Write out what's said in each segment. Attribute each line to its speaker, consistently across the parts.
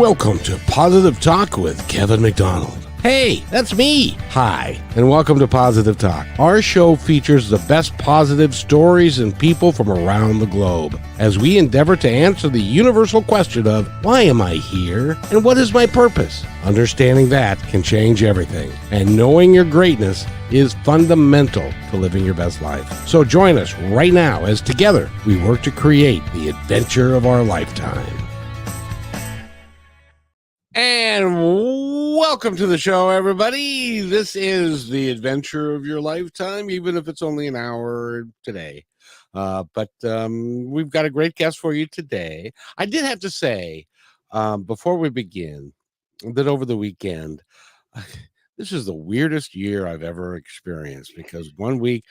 Speaker 1: Welcome to Positive Talk with Kevin McDonald. Hey, that's me. Hi, and welcome to Positive Talk. Our show features the best positive stories and people from around the globe as we endeavor to answer the universal question of why am I here and what is my purpose? Understanding that can change everything, and knowing your greatness is fundamental to living your best life. So join us right now as together we work to create the adventure of our lifetime. And welcome to the show, everybody. This is the adventure of your lifetime, even if it's only an hour today. But we've got a great guest for you today. I did have to say, before we begin, that over the weekend, this is the weirdest year I've ever experienced, because one week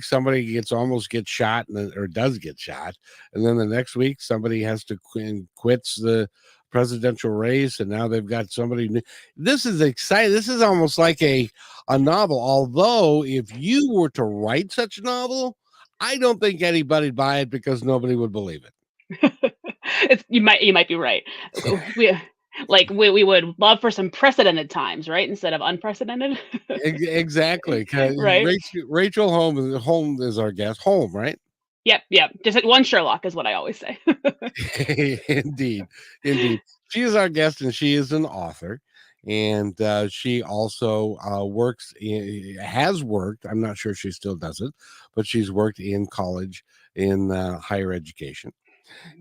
Speaker 1: somebody almost gets shot or does get shot, and then the next week somebody has to quits the presidential race, and now they've got somebody new. This is exciting. This is almost like a novel, although if you were to write such a novel, I don't think anybody'd buy it because nobody would believe
Speaker 2: it. You might be right. We would love for some precedented times, right, instead of unprecedented.
Speaker 1: Exactly.
Speaker 2: Right.
Speaker 1: Rachel Holm is our guest. Holm, right?
Speaker 2: Yep. Just one Sherlock is what I always say.
Speaker 1: Indeed. She is our guest, and she is an author, and she also has worked. I'm not sure she still does it, but she's worked in college in higher education.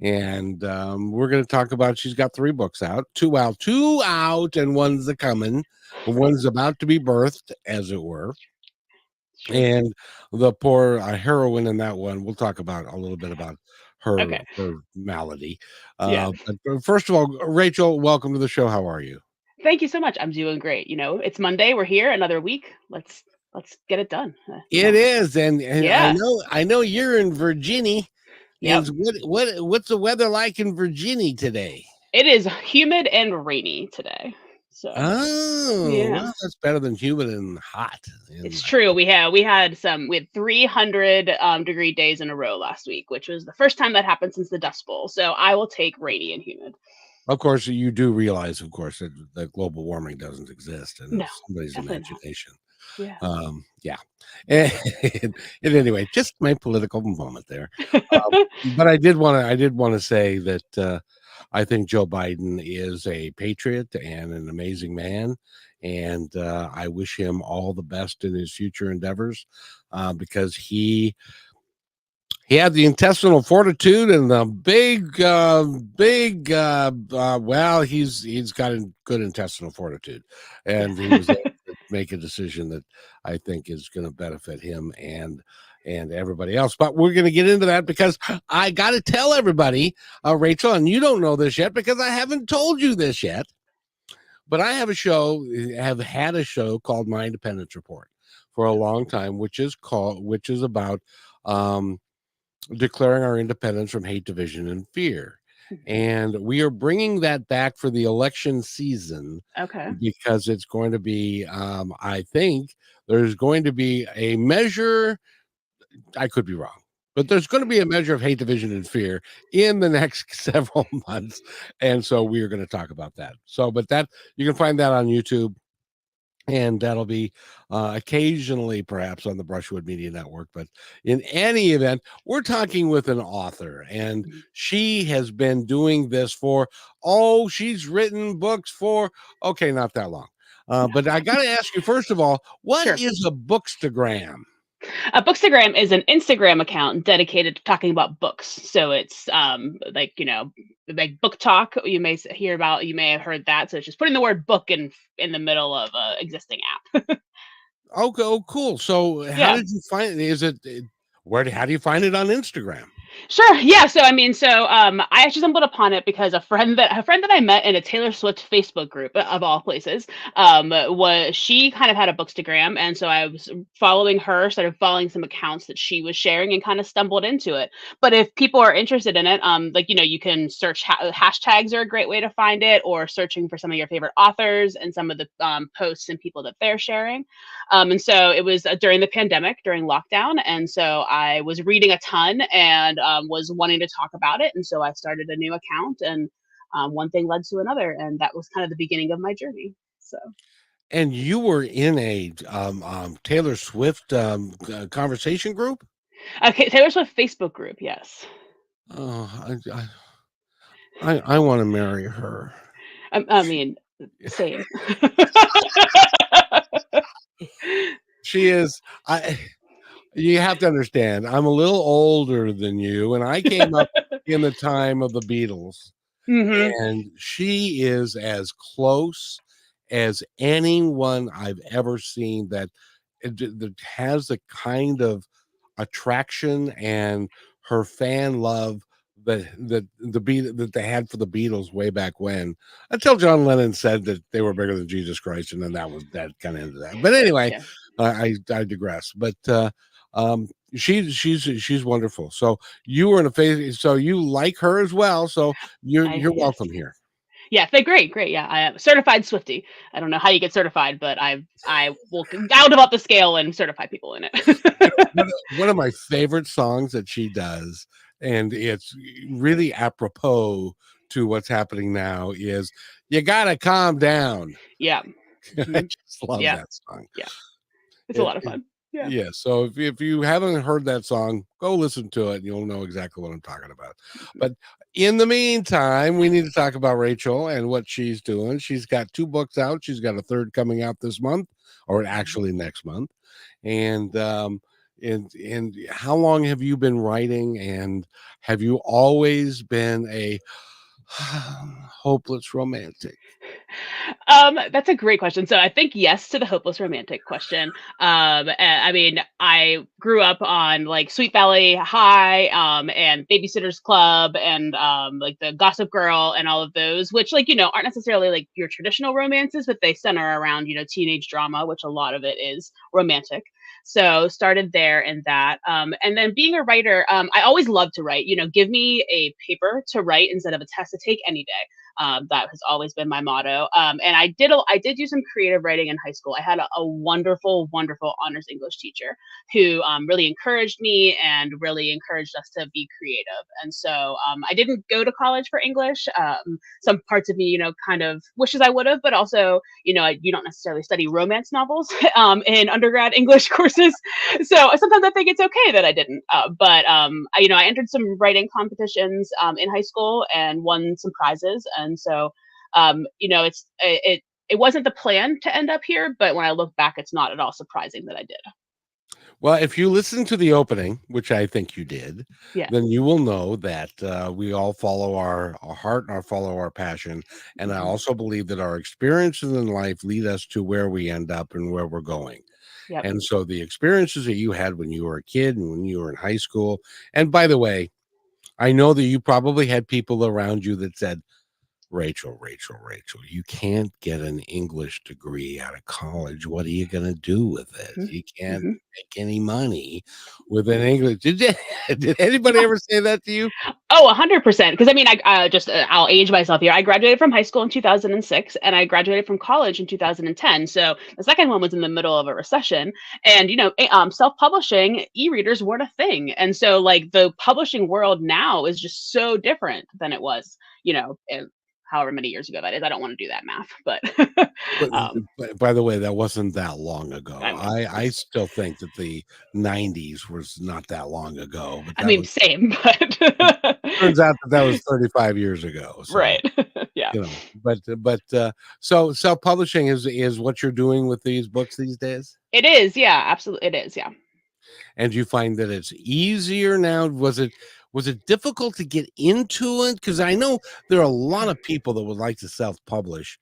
Speaker 1: And we're going to talk about, she's got 3 books out, two out, and one's coming. One's about to be birthed, as it were. And the poor heroine in that one, we'll talk about a little bit about her malady. But first of all, Rachel, welcome to the show. How are you?
Speaker 2: Thank you so much. I'm doing great. It's Monday. We're here, another week. Let's get it done.
Speaker 1: It is, and yeah. I know you're in Virginia.
Speaker 2: Yep.
Speaker 1: What's the weather like in Virginia today?
Speaker 2: It is humid and rainy today. So
Speaker 1: well, that's better than humid and hot.
Speaker 2: It's true. We had 300 degree days in a row last week, which was the first time that happened since the Dust Bowl. So I will take rainy and humid.
Speaker 1: Of course, you do realize, of course, that global warming doesn't exist, and somebody's imagination.
Speaker 2: Not.
Speaker 1: Yeah. And anyway, just my political moment there. But I did want to say that I think Joe Biden is a patriot and an amazing man, and I wish him all the best in his future endeavors, because he had the intestinal fortitude and the well, he's got a good intestinal fortitude, and he was able to make a decision that I think is going to benefit him and everybody else. But we're going to get into that, because I got to tell everybody, Rachel, and you don't know this yet because I haven't told you this yet, but I have had a show called My Independence Report for a long time, which is about declaring our independence from hate, division, and fear. And we are bringing that back for the election season.
Speaker 2: Okay.
Speaker 1: Because it's going to be, I think there's going to be a measure, I could be wrong, but there's going to be a measure of hate, division, and fear in the next several months. And so we are going to talk about that. So, but that, you can find that on YouTube. And that'll be occasionally perhaps on the Brushwood Media Network. But in any event, we're talking with an author, and she has been doing this she's written books for, not that long. But I got to ask you, first of all, what is a Bookstagram?
Speaker 2: A Bookstagram is an Instagram account dedicated to talking about books. So it's like book talk. You may hear about, you may have heard that. So it's just putting the word book in the middle of an existing app.
Speaker 1: Oh, cool. So how did you find it? How do you find it on Instagram?
Speaker 2: Sure. Yeah. So I actually stumbled upon it because a friend that I met in a Taylor Swift Facebook group, of all places, she kind of had a Bookstagram, and so I was following her, started following some accounts that she was sharing, and kind of stumbled into it. But if people are interested in it, you can search hashtags are a great way to find it, or searching for some of your favorite authors and some of the posts and people that they're sharing. And so it was during the pandemic, during lockdown, and so I was reading a ton and was wanting to talk about it, and so I started a new account, and one thing led to another, and that was kind of the beginning of my journey. So,
Speaker 1: And you were in a Taylor Swift conversation group.
Speaker 2: okay, Taylor Swift Facebook group, yes.
Speaker 1: Oh, I want to marry her.
Speaker 2: I mean, same.
Speaker 1: She is. I. You have to understand. I'm a little older than you, and I came up in the time of the Beatles,
Speaker 2: Hmm.
Speaker 1: and she is as close as anyone I've ever seen that has the kind of attraction and her fan love that they had for the Beatles way back when, until John Lennon said that they were bigger than Jesus Christ, and then that kind of ended that. But anyway,
Speaker 2: Yeah,
Speaker 1: I digress. But she's wonderful. So you were in a phase. So you like her as well. So you're
Speaker 2: yes.
Speaker 1: welcome here.
Speaker 2: Yeah, they're great, great. Yeah, I am a certified Swiftie. I don't know how you get certified, but I will out about the scale and certify people in
Speaker 1: You know,
Speaker 2: it.
Speaker 1: one of my favorite songs that she does, and it's really apropos to what's happening now, is "You Gotta Calm Down."
Speaker 2: Yeah.
Speaker 1: I
Speaker 2: Hmm.
Speaker 1: just love
Speaker 2: Yeah.
Speaker 1: that song.
Speaker 2: Yeah. It's a
Speaker 1: It,
Speaker 2: lot of fun. Yeah.
Speaker 1: yeah. So if you haven't heard that song, go listen to it, and you'll know exactly what I'm talking about.
Speaker 2: Mhm.
Speaker 1: But in the meantime, we need to talk about Rachel and what she's doing. She's got 2 books out. She's got a third coming out this month, or
Speaker 2: Mhm.
Speaker 1: actually next month. And and how long have you been writing? And have you always been a hopeless romantic?
Speaker 2: That's a great question. So I think yes to the hopeless romantic question. I mean, I grew up on like Sweet Valley High, and Babysitter's Club, and like the Gossip Girl, and all of those, which like aren't necessarily like your traditional romances, but they center around teenage drama, which a lot of it is romantic. So started there in that, and then being a writer, I always loved to write. Give me a paper to write instead of a test to take any day. That has always been my motto. And I did do some creative writing in high school. I had a wonderful, wonderful honors English teacher who really encouraged me and really encouraged us to be creative. And so I didn't go to college for English. Some parts of me, kind of wishes I would have, but also, you don't necessarily study romance novels in undergrad English courses. So sometimes I think it's okay that I didn't. But I entered some writing competitions in high school and won some prizes. And so, it wasn't the plan to end up here, but when I look back, it's not at all surprising that I did.
Speaker 1: Well, if you listen to the opening, which I think you did,
Speaker 2: Yeah.
Speaker 1: then you will know that we all follow our heart and follow our passion. And I
Speaker 2: Hmm.
Speaker 1: also believe that our experiences in life lead us to where we end up and where we're going.
Speaker 2: Yep.
Speaker 1: And so the experiences that you had when you were a kid and when you were in high school, and by the way, I know that you probably had people around you that said, Rachel, you can't get an English degree out of college. What are you going to do with it?
Speaker 2: Hmm.
Speaker 1: You can't
Speaker 2: Hmm.
Speaker 1: make any money with an English. Did anybody ever say that to you?
Speaker 2: Oh, 100%. Because I mean, I'll age myself here. I graduated from high school in 2006, and I graduated from college in 2010. So the second one was in the middle of a recession, and self-publishing e-readers weren't a thing, and so like the publishing world now is just so different than it was, however many years ago that is. I don't want to do that math, but
Speaker 1: But,
Speaker 2: um,
Speaker 1: but by the way, that wasn't that long ago.
Speaker 2: I mean,
Speaker 1: I still think that the '90s was not that long ago, but
Speaker 2: same, but
Speaker 1: turns out that was 35 years ago. So
Speaker 2: right, yeah.
Speaker 1: so self-publishing is what you're doing with these books these days.
Speaker 2: It is, yeah, absolutely, it is, yeah.
Speaker 1: And do you find that it's easier now? Was it difficult to get into it? Because I know there are a lot of people that would like to self-publish,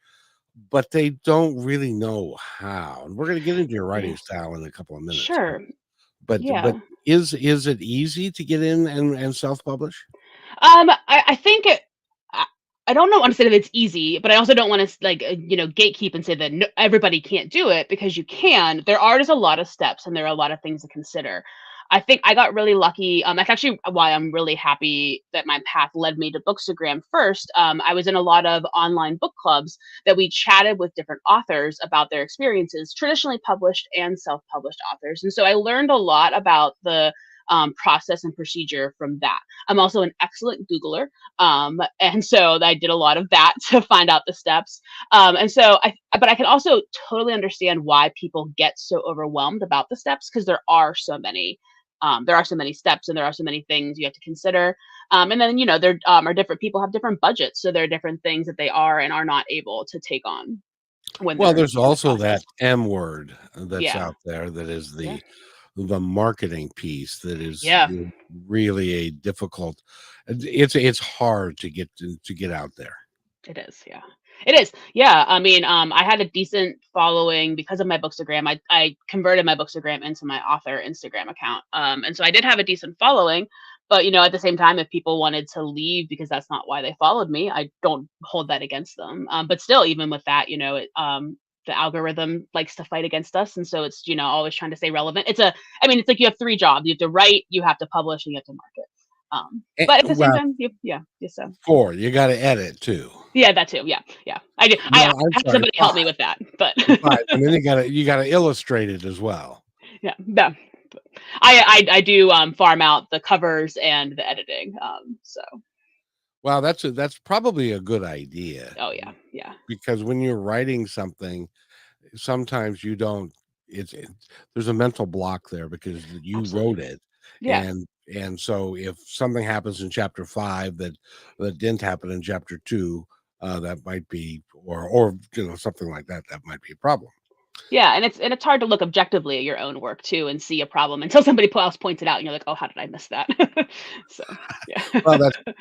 Speaker 1: but they don't really know how. And we're going to get into your
Speaker 2: Yeah.
Speaker 1: writing style in a couple of minutes.
Speaker 2: Sure.
Speaker 1: But
Speaker 2: Yeah.
Speaker 1: is it easy to get in and self-publish?
Speaker 2: I think I, I don't know. Want to say that it's easy, but I also don't want to like gatekeep and say that no, everybody can't do it because you can. There are just a lot of steps and there are a lot of things to consider. I think I got really lucky. That's actually why I'm really happy that my path led me to Bookstagram first. I was in a lot of online book clubs that we chatted with different authors about their experiences, traditionally published and self-published authors, and so I learned a lot about the process and procedure from that. I'm also an excellent Googler. And so I did a lot of that to find out the steps. But I can also totally understand why people get so overwhelmed about the steps, because there are so many. There are so many steps and there are so many things you have to consider. And then, there are different people have different budgets. So there are different things that they are and are not able to take on when
Speaker 1: Well,
Speaker 2: they're
Speaker 1: there's
Speaker 2: in this
Speaker 1: also that
Speaker 2: process.
Speaker 1: M word that's
Speaker 2: Yeah.
Speaker 1: out there that is
Speaker 2: Yeah.
Speaker 1: the marketing piece that is
Speaker 2: Yeah.
Speaker 1: really a difficult. It's hard to get out there.
Speaker 2: It is, yeah. It is. Yeah. I mean, I had a decent following because of my Bookstagram. I converted my Bookstagram into my author Instagram account. And so I did have a decent following, but at the same time, if people wanted to leave because that's not why they followed me, I don't hold that against them. But still, even with that, the algorithm likes to fight against us. And so it's, always trying to stay relevant. It's like you have three jobs. You have to write, you have to publish, and you have to market. But at the same
Speaker 1: Well,
Speaker 2: time, yeah, yes, so.
Speaker 1: four, you got to edit too.
Speaker 2: Yeah, that too. Yeah, yeah. I do. I
Speaker 1: No, I'm
Speaker 2: have
Speaker 1: sorry,
Speaker 2: somebody help me
Speaker 1: five,
Speaker 2: with that, but
Speaker 1: five, and then you got to illustrate it as well.
Speaker 2: yeah, yeah. I do farm out the covers and the editing. So
Speaker 1: Well, that's probably a good idea
Speaker 2: oh yeah, yeah,
Speaker 1: because when you're writing something, sometimes you don't. It's there's a mental block there because you wrote
Speaker 2: absolutely.
Speaker 1: it,
Speaker 2: Yeah.
Speaker 1: and so if something happens in chapter 5 that didn't happen in chapter 2, that might be or something like that, that might be a problem.
Speaker 2: Yeah, and it's hard to look objectively at your own work too and see a problem until somebody else points it out and you're like, "Oh, how did I miss that?" So, yeah.
Speaker 1: Well,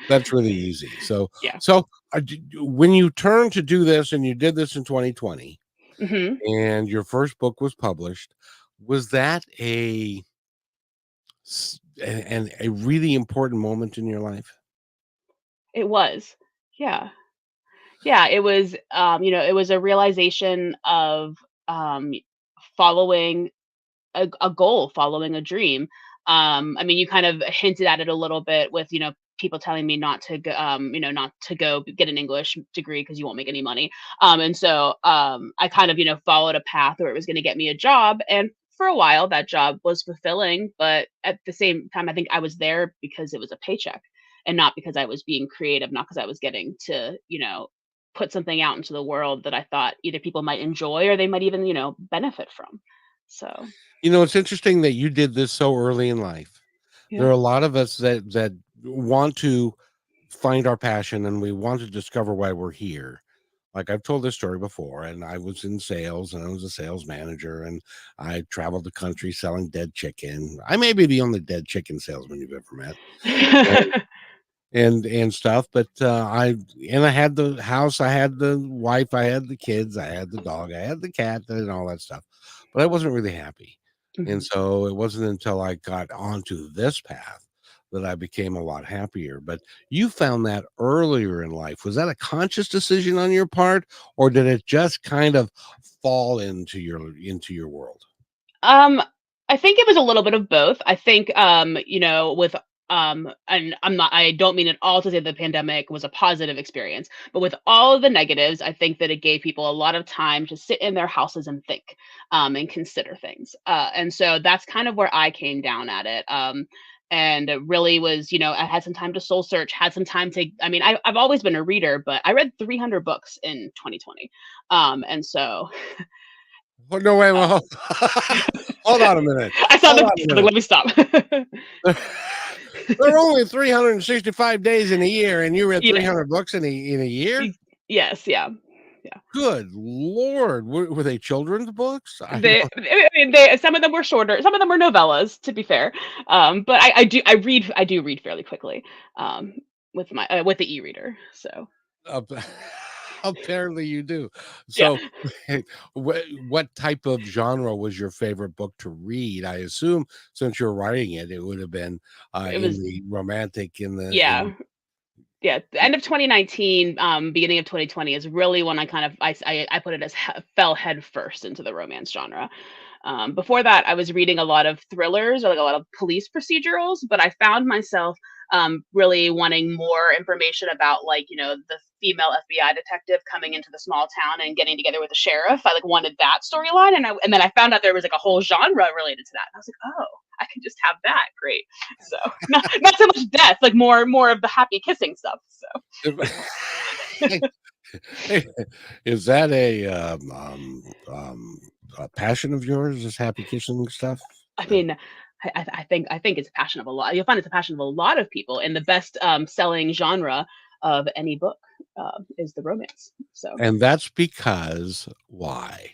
Speaker 1: that's really easy. So
Speaker 2: Yeah.
Speaker 1: so when you turned to do this and you did this in 2020
Speaker 2: Mhm.
Speaker 1: and your first book was published, was that a really important moment in your life?
Speaker 2: It was. Yeah. Yeah, it was a realization of um following a goal, following a dream. You kind of hinted at it a little bit with, people telling me not to go, not to go get an English degree because you won't make any money. I kind of, followed a path where it was going to get me a job. And for a while, that job was fulfilling. But at the same time, I think I was there because it was a paycheck and not because I was being creative, not because I was getting to, put something out into the world that I thought either people might enjoy or they might even, benefit from. So,
Speaker 1: It's interesting that you did this so early in life. There
Speaker 2: yeah.
Speaker 1: are a lot of us that want to find our passion and we want to discover why we're here. Like I've told this story before, and I was in sales and I was a sales manager and I traveled the country selling dead chicken. I may be the only dead chicken salesman you've ever met. And stuff, but I had the house, I had the wife, I had the kids, I had the dog, I had the cat, and all that stuff, but I wasn't really happy. And
Speaker 2: Mhm.
Speaker 1: so it wasn't until I got onto this path that I became a lot happier. But you found that earlier in life. Was that a conscious decision on your part, or did it just kind of fall into your world?
Speaker 2: Um, I think it was a little bit of both. I think, and I don't mean at all to say the pandemic was a positive experience, but with all of the negatives, I think that it gave people a lot of time to sit in their houses and think, and consider things. And so that's kind of where I came down at it. And it really was, I had some time to soul search, had some time to, I've always been a reader, but I read 300 books in 2020. And so
Speaker 1: Oh no, wait,
Speaker 2: uh,
Speaker 1: well, hold on a minute.
Speaker 2: I saw
Speaker 1: Hold
Speaker 2: the
Speaker 1: on
Speaker 2: face,
Speaker 1: a
Speaker 2: I'm like,
Speaker 1: minute.
Speaker 2: let me stop.
Speaker 1: There are only 365 days in a year, and you read
Speaker 2: Yeah.
Speaker 1: 300 books in a year?
Speaker 2: Yes, yeah, yeah.
Speaker 1: Good lord. Were they children's books? I
Speaker 2: They
Speaker 1: don't.
Speaker 2: I mean, they some of them were shorter, some of them were novellas, to be fair. But I do read fairly quickly, um, with the e-reader, so,
Speaker 1: ap apparently you do.
Speaker 2: yeah.
Speaker 1: So, what type of genre was your favorite book to read? I assume since you're writing it, it would have been,
Speaker 2: It
Speaker 1: in
Speaker 2: was
Speaker 1: the romantic, in
Speaker 2: yeah. Yeah, the end of 2019, beginning of 2020 is really when I put it as fell head first into the romance genre. Before that, I was reading a lot of thrillers or like a lot of police procedurals, but I found myself really wanting more information about the female FBI detective coming into the small town and getting together with the sheriff. I like wanted that storyline, and then I found out there was like a whole genre related to that. And I was like, oh. I can just have that. Great. So not so much death, like more of the happy kissing stuff.
Speaker 1: Is that a passion of yours? Is happy kissing stuff?
Speaker 2: I mean, I think it's a passion of a lot. You'll find it's a passion of a lot of people, and the best selling genre of any book is the romance. So
Speaker 1: And that's because why?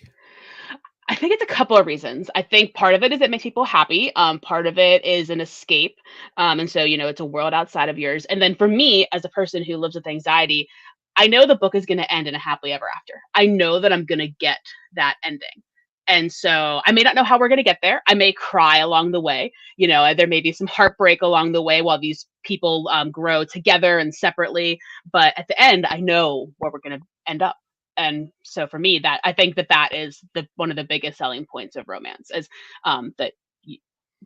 Speaker 2: I think it's a couple of reasons. I think part of it is it makes people happy. Part of it is an escape, and so it's a world outside of yours. And then for me, as a person who lives with anxiety, I know the book is going to end in a happily ever after. I know that I'm going to get that ending. And so I may not know how we're going to get there. I may cry along the way. There may be some heartbreak along the way while these people grow together and separately. But at the end, I know where we're going to end up. And so for me, that I think that is the one of the biggest selling points of romance is that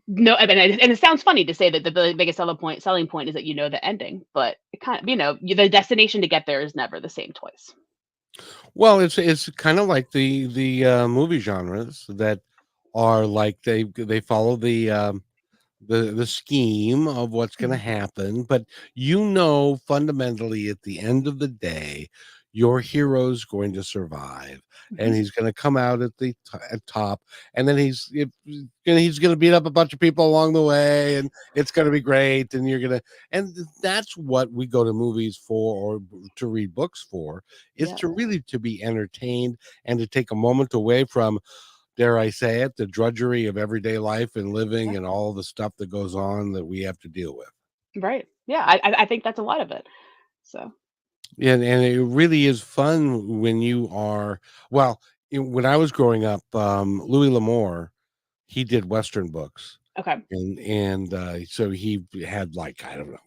Speaker 2: no, I mean, and it sounds funny to say that the biggest selling point is that the ending, but it kind of the destination to get there is never the same twice.
Speaker 1: Well, it's kind of like the movie genres that are like they follow the scheme of what's going to
Speaker 2: Mhm.
Speaker 1: happen, but fundamentally at the end of the day your hero's going to survive, and
Speaker 2: Mhm.
Speaker 1: he's going to come out at top, and then he's going to beat up a bunch of people along the way, and it's going to be great, and and that's what we go to movies for, or to read books for, is
Speaker 2: Yeah,
Speaker 1: to really to be entertained and to take a moment away from, dare I say it, the drudgery of everyday life and living and
Speaker 2: exactly.
Speaker 1: all the stuff that goes on that we have to deal with.
Speaker 2: Right. Yeah, I think that's a lot of it. So
Speaker 1: And it really is fun when you are, well, when I was growing up, Louis L'Amour, he did Western books,
Speaker 2: okay.
Speaker 1: and so he had, like, I don't know,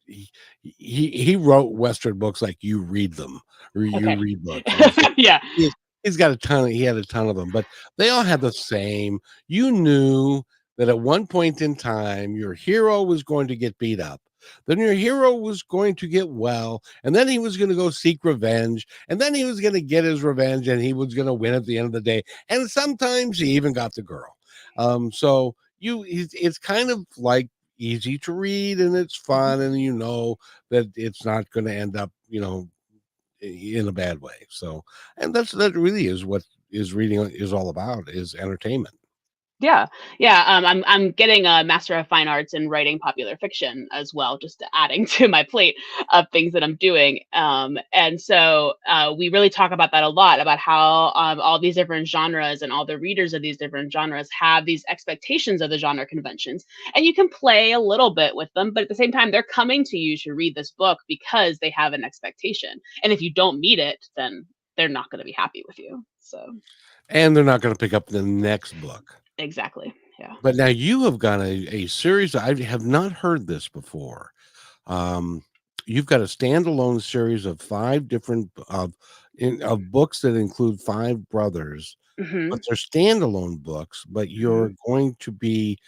Speaker 1: he he wrote Western books like you read them, or you
Speaker 2: Okay.
Speaker 1: read books, and so
Speaker 2: Yeah.
Speaker 1: he's he had a ton of them, but they all had the same. You knew that at one point in time your hero was going to get beat up, then your hero was going to get well, and then he was going to go seek revenge, and then he was going to get his revenge, and he was going to win at the end of the day, and sometimes he even got the girl. So it's kind of like easy to read, and it's
Speaker 2: Mhm.
Speaker 1: fun, and that it's not going to end up in a bad way. So, and that really is what is reading is all about, is entertainment.
Speaker 2: Yeah, yeah. I'm getting a Master of Fine Arts in writing popular fiction as well, just adding to my plate of things that I'm doing. And so we really talk about that a lot, about how all these different genres and all the readers of these different genres have these expectations of the genre conventions, and you can play a little bit with them, but at the same time, they're coming to you to read this book because they have an expectation, and if you don't meet it, then they're not going to be happy with you. So
Speaker 1: And they're not going to pick up the next book.
Speaker 2: exactly, yeah.
Speaker 1: But now you have got a series. I have not heard this before. Um, you've got a standalone series of five different of books that include five brothers, but
Speaker 2: Hmm.
Speaker 1: they're standalone books. But
Speaker 2: Hmm.
Speaker 1: you're going to be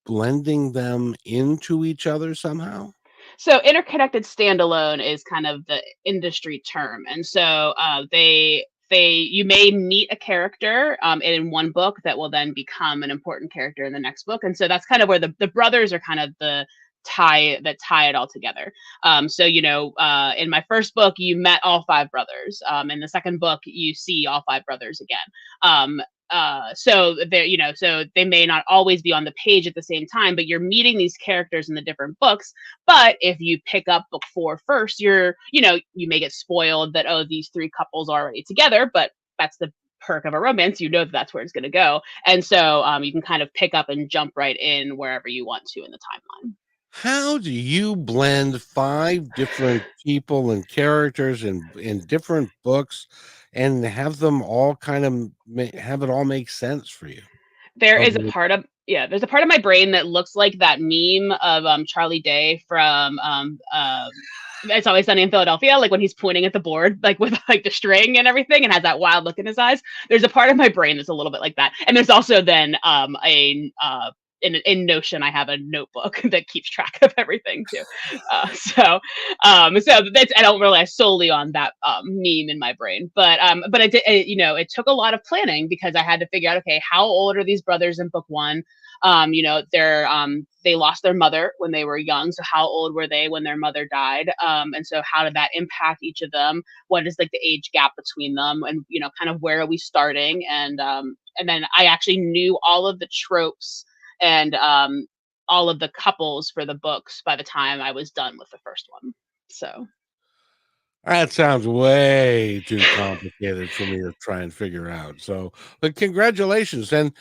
Speaker 1: blending them into each other somehow.
Speaker 2: So interconnected standalone is kind of the industry term, and so you may meet a character in one book that will then become an important character in the next book, and so that's kind of where the brothers are kind of the tie it all together. So in my first book, you met all five brothers. In the second book, you see all five brothers again. So they may not always be on the page at the same time, but you're meeting these characters in the different books. But if you pick up book four first, you may get spoiled that, oh, these three couples are already together, but that's the perk of a romance. You know that's where it's going to go. And so you can kind of pick up and jump right in wherever you want to in the timeline.
Speaker 1: How do you blend five different people and characters in different books and have them all kind of have it all make sense for you?
Speaker 2: There
Speaker 1: Of
Speaker 2: is a part of Yeah, there's a part of my brain that looks like that meme of Charlie Day from It's Always Sunny in Philadelphia, like when he's pointing at the board, like with like the string and everything, and has that wild look in his eyes. There's a part of my brain that's a little bit like that, and there's also then a in Notion, I have a notebook that keeps track of everything too. So that's, I don't rely solely on that meme in my brain, but I did, it took a lot of planning because I had to figure out, okay, how old are these brothers in book one? They lost their mother when they were young, so how old were they when their mother died? And so how did that impact each of them? What is like the age gap between them, and kind of where are we starting? And then I actually knew all of the tropes and all of the couples for the books by the time I was done with the first one. So
Speaker 1: That sounds way too complicated for me to try and figure out. So, but congratulations. And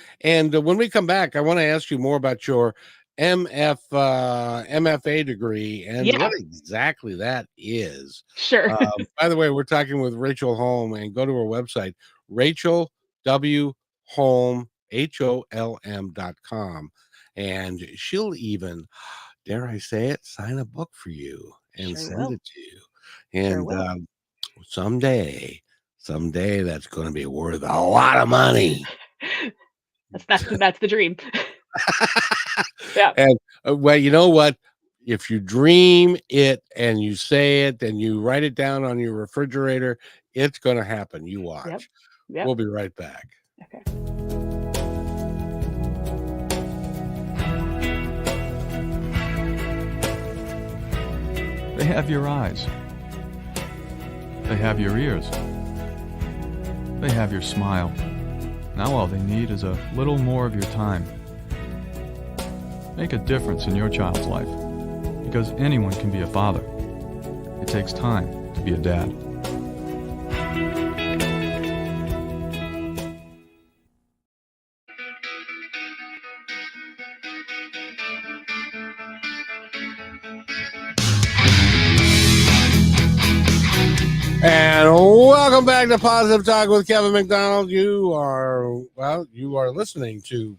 Speaker 1: when we come back, I want to ask you more about your MFA degree and what
Speaker 2: yeah,
Speaker 1: exactly that is.
Speaker 2: sure.
Speaker 1: By the way, we're talking with Rachel Holm, and go to her website, Rachel W. Holm, HOLM.com. And she'll even, dare I say it, sign a book for you and
Speaker 2: Sure
Speaker 1: send
Speaker 2: will.
Speaker 1: it to you.
Speaker 2: Sure
Speaker 1: And
Speaker 2: will.
Speaker 1: someday, that's going to be worth a lot of money.
Speaker 2: That's the dream. Yeah.
Speaker 1: And well, you know what? If you dream it and you say it and you write it down on your refrigerator, it's going to happen. You
Speaker 2: Yep.
Speaker 1: watch.
Speaker 2: Yep.
Speaker 1: We'll be right back.
Speaker 2: Okay.
Speaker 3: They have your eyes. They have your ears. They have your smile. Now all they need is a little more of your time. Make a difference in your child's life, because anyone can be a father. It takes time to be a dad.
Speaker 1: And welcome back to Positive Talk with Kevin McDonald. You are listening to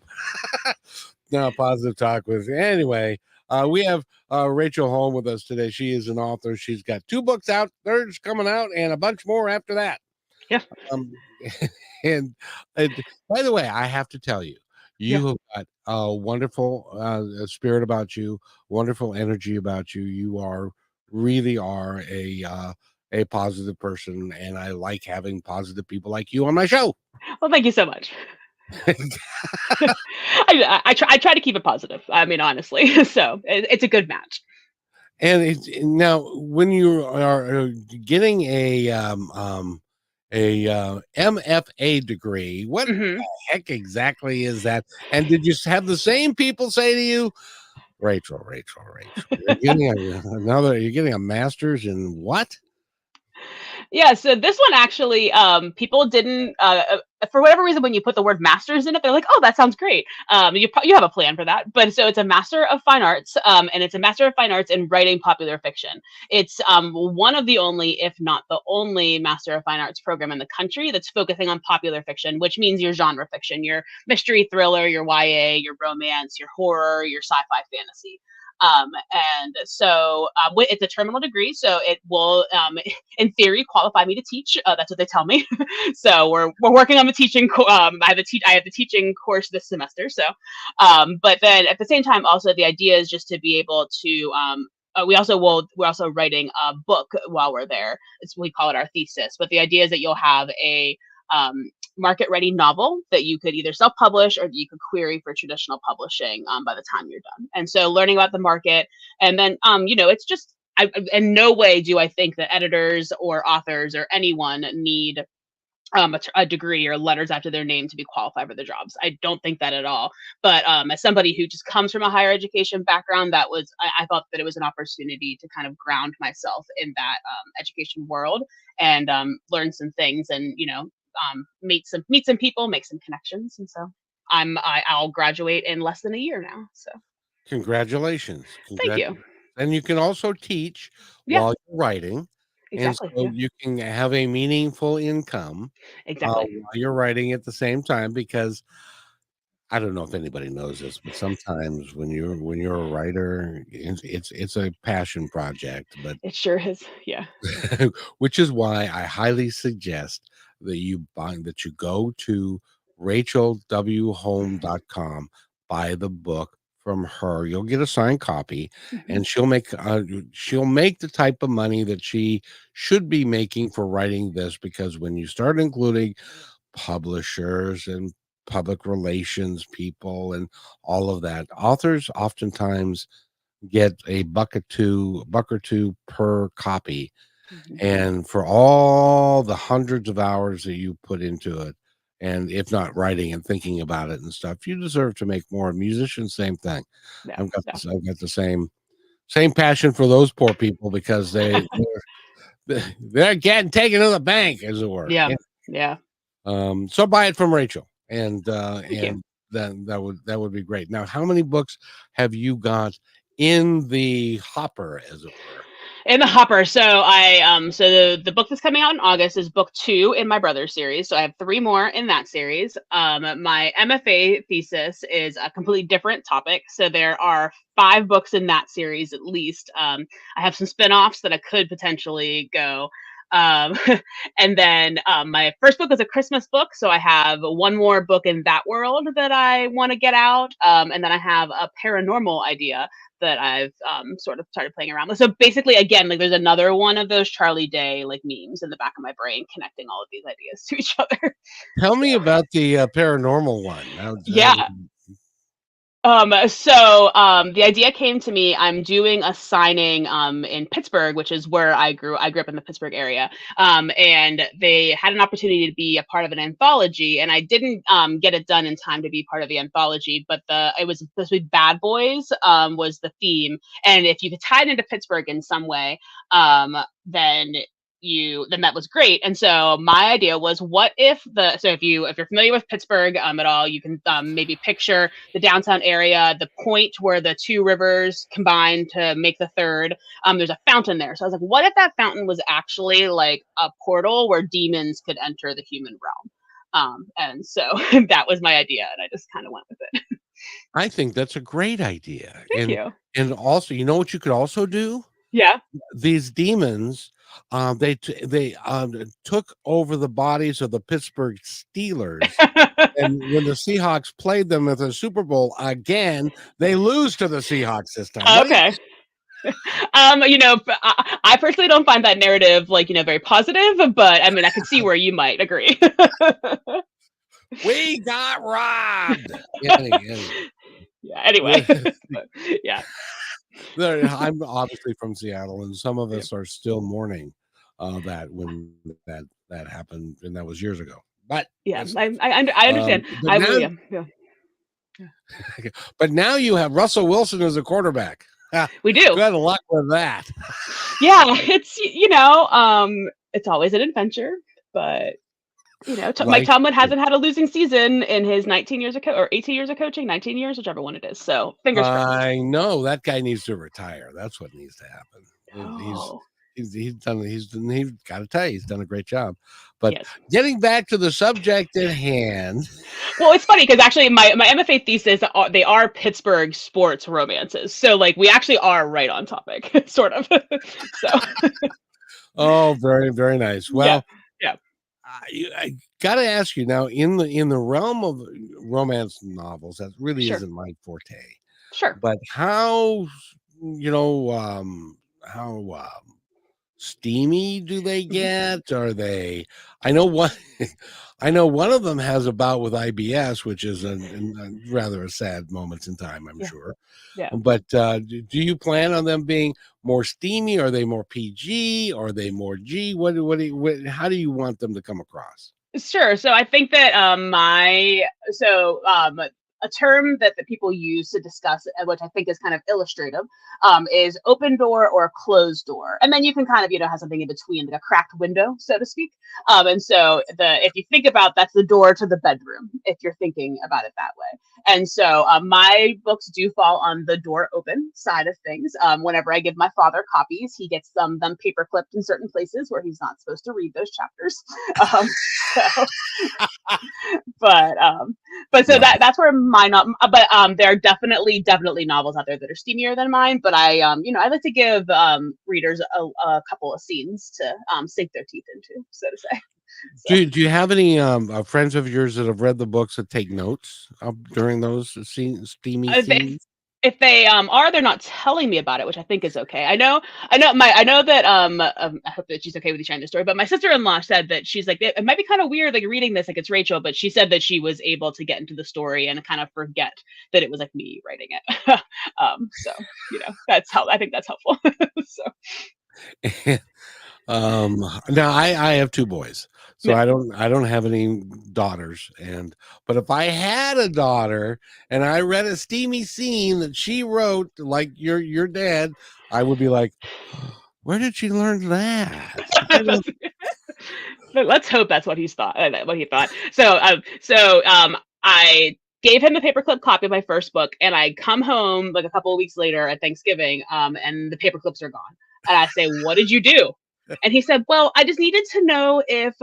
Speaker 1: Positive Talk with. Anyway, we have Rachel Holm with us today. She is an author. She's got 2 books out, third's coming out, and a bunch more after that.
Speaker 2: Yeah.
Speaker 1: Um, and by the way, I have to tell you,
Speaker 2: Yeah.
Speaker 1: you have got a wonderful spirit about you, wonderful energy about you. You really are a positive person, and I like having positive people like you on my show.
Speaker 2: Well, thank you so much. I try to keep it positive. I mean, honestly, so it's a good match.
Speaker 1: And now, when you are getting a MFA degree, what
Speaker 2: Hmm.
Speaker 1: the heck exactly is that? And did you have the same people say to you, Rachel, you're getting a master's in what?
Speaker 2: Yeah, so this one actually, people didn't, for whatever reason, when you put the word masters in it, they're like, "Oh, that sounds great." You have a plan for that, but so it's a Master of Fine Arts, and it's a Master of Fine Arts in writing popular fiction. It's one of the only, if not the only, Master of Fine Arts program in the country that's focusing on popular fiction, which means your genre fiction, your mystery thriller, your YA, your romance, your horror, your sci-fi fantasy. And so it's a terminal degree, so it will, in theory, qualify me to teach. That's what they tell me. So we're working on the teaching. I have the teaching course this semester. So, but then at the same time, also the idea is just to be able to. We're also writing a book while we're there. We call it our thesis. But the idea is that you'll have a market ready novel that you could either self publish or that you could query for traditional publishing by the time you're done. And so learning about the market, and then it's just, in no way do I think that editors or authors or anyone need a degree or letters after their name to be qualified for the jobs. I don't think that at all. But as somebody who just comes from a higher education background, I thought that it was an opportunity to kind of ground myself in that education world and learn some things, and meet some people, make some connections. And so I'll graduate in less than a year now. So
Speaker 1: Congratulations.
Speaker 2: thank you.
Speaker 1: And you can also teach
Speaker 2: Yeah,
Speaker 1: while you're writing. And
Speaker 2: exactly.
Speaker 1: so
Speaker 2: Yeah,
Speaker 1: you can have a meaningful income
Speaker 2: exactly.
Speaker 1: while you're writing at the same time, because I don't know if anybody knows this, but sometimes when you're a writer, it's a passion project, but
Speaker 2: It sure is. Yeah.
Speaker 1: which is why I highly suggest that you go to rachelwholm.com, buy the book from her. You'll get a signed copy,
Speaker 2: Mhm.
Speaker 1: and she'll make the type of money that she should be making for writing this, because when you start including publishers and public relations people and all of that, authors oftentimes get a buck or two per copy.
Speaker 2: Mhm.
Speaker 1: And for all the hundreds of hours that you put into it, and if not writing and thinking about it and stuff, you deserve to make more. Musicians, same thing.
Speaker 2: Yeah.
Speaker 1: I've got the same passion for those poor people, because they're getting taken to the bank, as it were.
Speaker 2: Yeah. Yeah.
Speaker 1: So buy it from Rachel, and
Speaker 2: Thank you.
Speaker 1: then that would be great. Now, how many books have you got in the hopper, as it were?
Speaker 2: In the hopper. So the book that's coming out in August is book 2 in my brother's series. So I have 3 more in that series. My MFA thesis is a completely different topic. So there are 5 books in that series at least. I have some spin-offs that I could potentially go. Um, and then my first book is a Christmas book. So I have one more book in that world that I want to get out. And then I have a paranormal idea that I've sort of started playing around with. So basically, again, like there's another one of those Charlie Day like memes in the back of my brain connecting all of these ideas to each other.
Speaker 1: Tell me
Speaker 2: So
Speaker 1: about the paranormal one.
Speaker 2: yeah. The idea came to me. I'm doing a signing in Pittsburgh, which is where I grew. I grew up in the Pittsburgh area. And they had an opportunity to be a part of an anthology, and I didn't get it done in time to be part of the anthology. But it was supposed to be Bad Boys was the theme, and if you could tie it into Pittsburgh in some way, then that was great. And so my idea was, what if if you're familiar with Pittsburgh at all, you can maybe picture the downtown area, the point where the 2 rivers combine to make the third. There's a fountain there. So I was like, what if that fountain was actually like a portal where demons could enter the human realm? And so that was my idea, and I just kind of went with it.
Speaker 1: I think that's a great idea.
Speaker 2: Thank you.
Speaker 1: And also, you know what you could also do?
Speaker 2: Yeah.
Speaker 1: These demons, they took over the bodies of the Pittsburgh Steelers, and when the Seahawks played them at the Super Bowl again, they lose to the Seahawks this time.
Speaker 2: Okay. I personally don't find that narrative very positive, but I mean, I can see where you might agree.
Speaker 1: We got robbed. Anyway.
Speaker 2: Yeah. Anyway, yeah.
Speaker 1: I'm obviously from Seattle, and some of us are still mourning that when that happened, and that was years ago. But
Speaker 2: yeah, I understand. I will. Yeah.
Speaker 1: But now you have Russell Wilson as a quarterback.
Speaker 2: We do.
Speaker 1: Good luck with that.
Speaker 2: Yeah, it's always an adventure, but Mike Tomlin hasn't had a losing season in his 19 years or 18 years of coaching, 19 years, whichever one it is. So fingers crossed.
Speaker 1: I know that guy needs to retire. That's what needs to happen.
Speaker 2: Oh.
Speaker 1: He's got to tell you, he's done a great job. But getting back to the subject at hand.
Speaker 2: Well, it's funny because actually my MFA thesis, they are Pittsburgh sports romances. So we actually are right on topic, sort of. So.
Speaker 1: Oh, very, very nice. Well,
Speaker 2: yeah.
Speaker 1: I got to ask you now, in the realm of romance novels, that really isn't my forte.
Speaker 2: Sure.
Speaker 1: But how steamy do they get? Are they? I know one of them has a bout with IBS, which is a rather a sad moments in time, I'm sure.
Speaker 2: Yeah.
Speaker 1: But do you plan on them being more steamy? Are they more PG? Are they more G? How do you want them to come across?
Speaker 2: Sure. So I think that a term that the people use to discuss it, which I think is kind of illustrative, is open door or closed door. And then you can kind of, have something in between, like a cracked window, so to speak. And so if you think about, that's the door to the bedroom, if you're thinking about it that way. And so my books do fall on the door open side of things. Whenever I give my father copies, he gets them paper clipped in certain places where he's not supposed to read those chapters. That's where there are definitely novels out there that are steamier than mine. But I like to give readers a couple of scenes to sink their teeth into, so to say. So,
Speaker 1: Do you have any friends of yours that have read the books that take notes during those steamy
Speaker 2: if they,
Speaker 1: scenes?
Speaker 2: if they are, they're not telling me about it, which I think is okay. I know that I hope that she's okay with you sharing the story. But my sister-in-law said that she's like, it might be kind of weird, like reading this, like it's Rachel, but she said that she was able to get into the story and kind of forget that it was like me writing it. So that's how I think that's helpful. So
Speaker 1: Now I have two boys, so
Speaker 2: yeah.
Speaker 1: I don't have any daughters, but if I had a daughter and I read a steamy scene that she wrote like your dad, I would be like, where did she learn that? I don't.
Speaker 2: But let's hope that's what he thought. What he thought. I gave him the paperclip copy of my first book, and I come home like a couple of weeks later at Thanksgiving, and the paperclips are gone. And I say, "What did you do?" And he said, "Well, I just needed to know if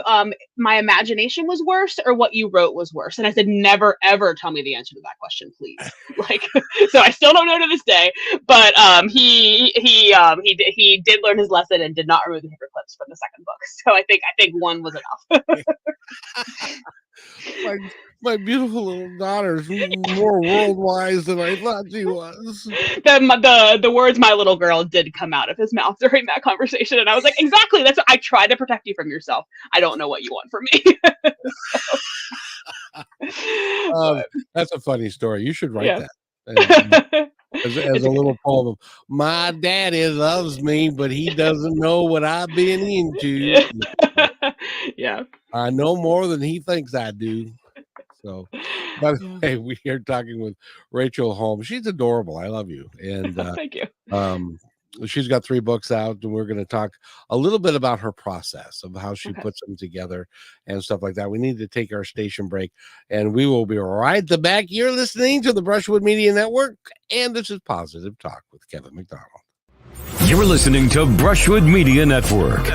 Speaker 2: my imagination was worse or what you wrote was worse." And I said, "Never, ever tell me the answer to that question, please." Like, so I still don't know to this day. But he did learn his lesson and did not remove the paper clips from the second book. So I think one was enough.
Speaker 1: My beautiful little daughter's more world wise than I thought she was.
Speaker 2: The words "my little girl" did come out of his mouth during that conversation, and I was like, exactly. That's what I tried to protect you from yourself. I don't know what you want from me.
Speaker 1: That's a funny story. You should write
Speaker 2: Yeah.
Speaker 1: that. As a little poem of, my daddy loves me, but he doesn't know what I've been into.
Speaker 2: Yeah.
Speaker 1: I know more than he thinks I do. So, by the way, we are talking with Rachel Holm. She's adorable. I love you. And
Speaker 2: thank you.
Speaker 1: She's got 3 books out, and we're going to talk a little bit about her process of how she puts them together and stuff like that. We need to take our station break, and we will be right back. You're listening to the Brushwood Media Network, and this is Positive Talk with Kevin McDonald.
Speaker 4: You're listening to Brushwood Media Network,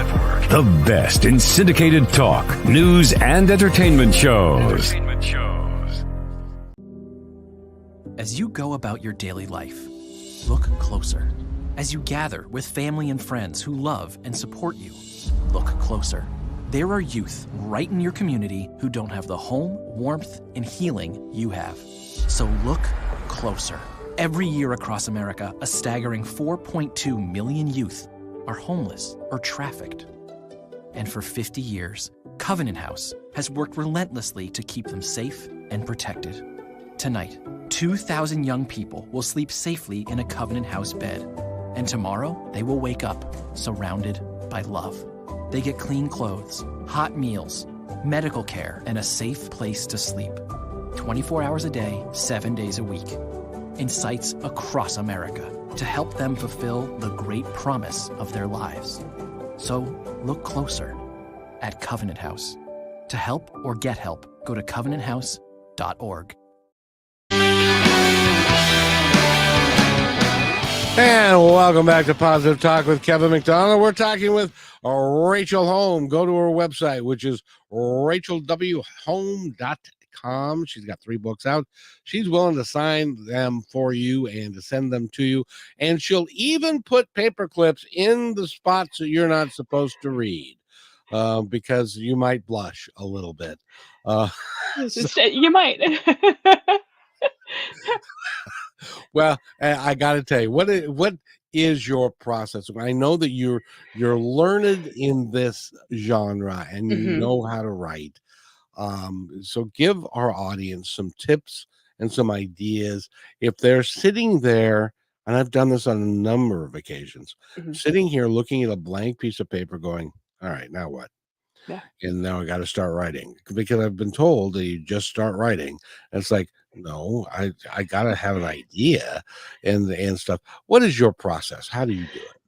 Speaker 4: the best in syndicated talk, news, and entertainment shows.
Speaker 5: As you go about your daily life, look closer. As you gather with family and friends who love and support you, look closer. There are youth right in your community who don't have the home, warmth, and healing you have. So look closer. Every year across America, a staggering 4.2 million youth are homeless or trafficked. And for 50 years, Covenant House has worked relentlessly to keep them safe and protected. Tonight, 2,000 young people will sleep safely in a Covenant House bed. And tomorrow, they will wake up surrounded by love. They get clean clothes, hot meals, medical care, and a safe place to sleep. 24 hours a day, 7 days a week. In sites across America to help them fulfill the great promise of their lives. So look closer at Covenant House. To help or get help, go to covenanthouse.org.
Speaker 1: And welcome back to Positive Talk with Kevin McDonald. We're talking with Rachel Holm. Go to her website, which is rachelwholm.com. She's got 3 books out. She's willing to sign them for you and to send them to you. And she'll even put paper clips in the spots that you're not supposed to read because you might blush a little bit.
Speaker 2: You might.
Speaker 1: Well, I got to tell you, what is your process? I know that you're learned in this genre and you know how to write. So give our audience some tips and some ideas if they're sitting there, and I've done this on a number of occasions, sitting here looking at a blank piece of paper going, all right, now what?
Speaker 2: Yeah.
Speaker 1: And now I got to start writing because I've been told that you just start writing. And it's like, no, I got to have an idea and stuff. What is your process? How do you do it?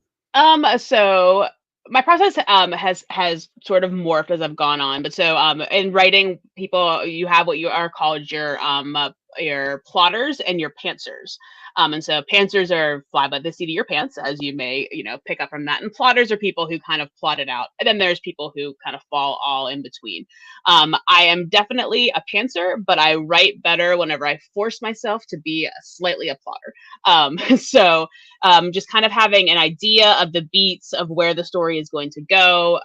Speaker 2: So my process has sort of morphed as I've gone on. But so in writing, you have what you are called your plotters and your pantsers. And so pantsers are fly by the seat of your pants, as you may, pick up from that. And plotters are people who kind of plot it out. And then there's people who kind of fall all in between. I am definitely a pantser, but I write better whenever I force myself to be slightly a plotter. So just kind of having an idea of the beats of where the story is going to go.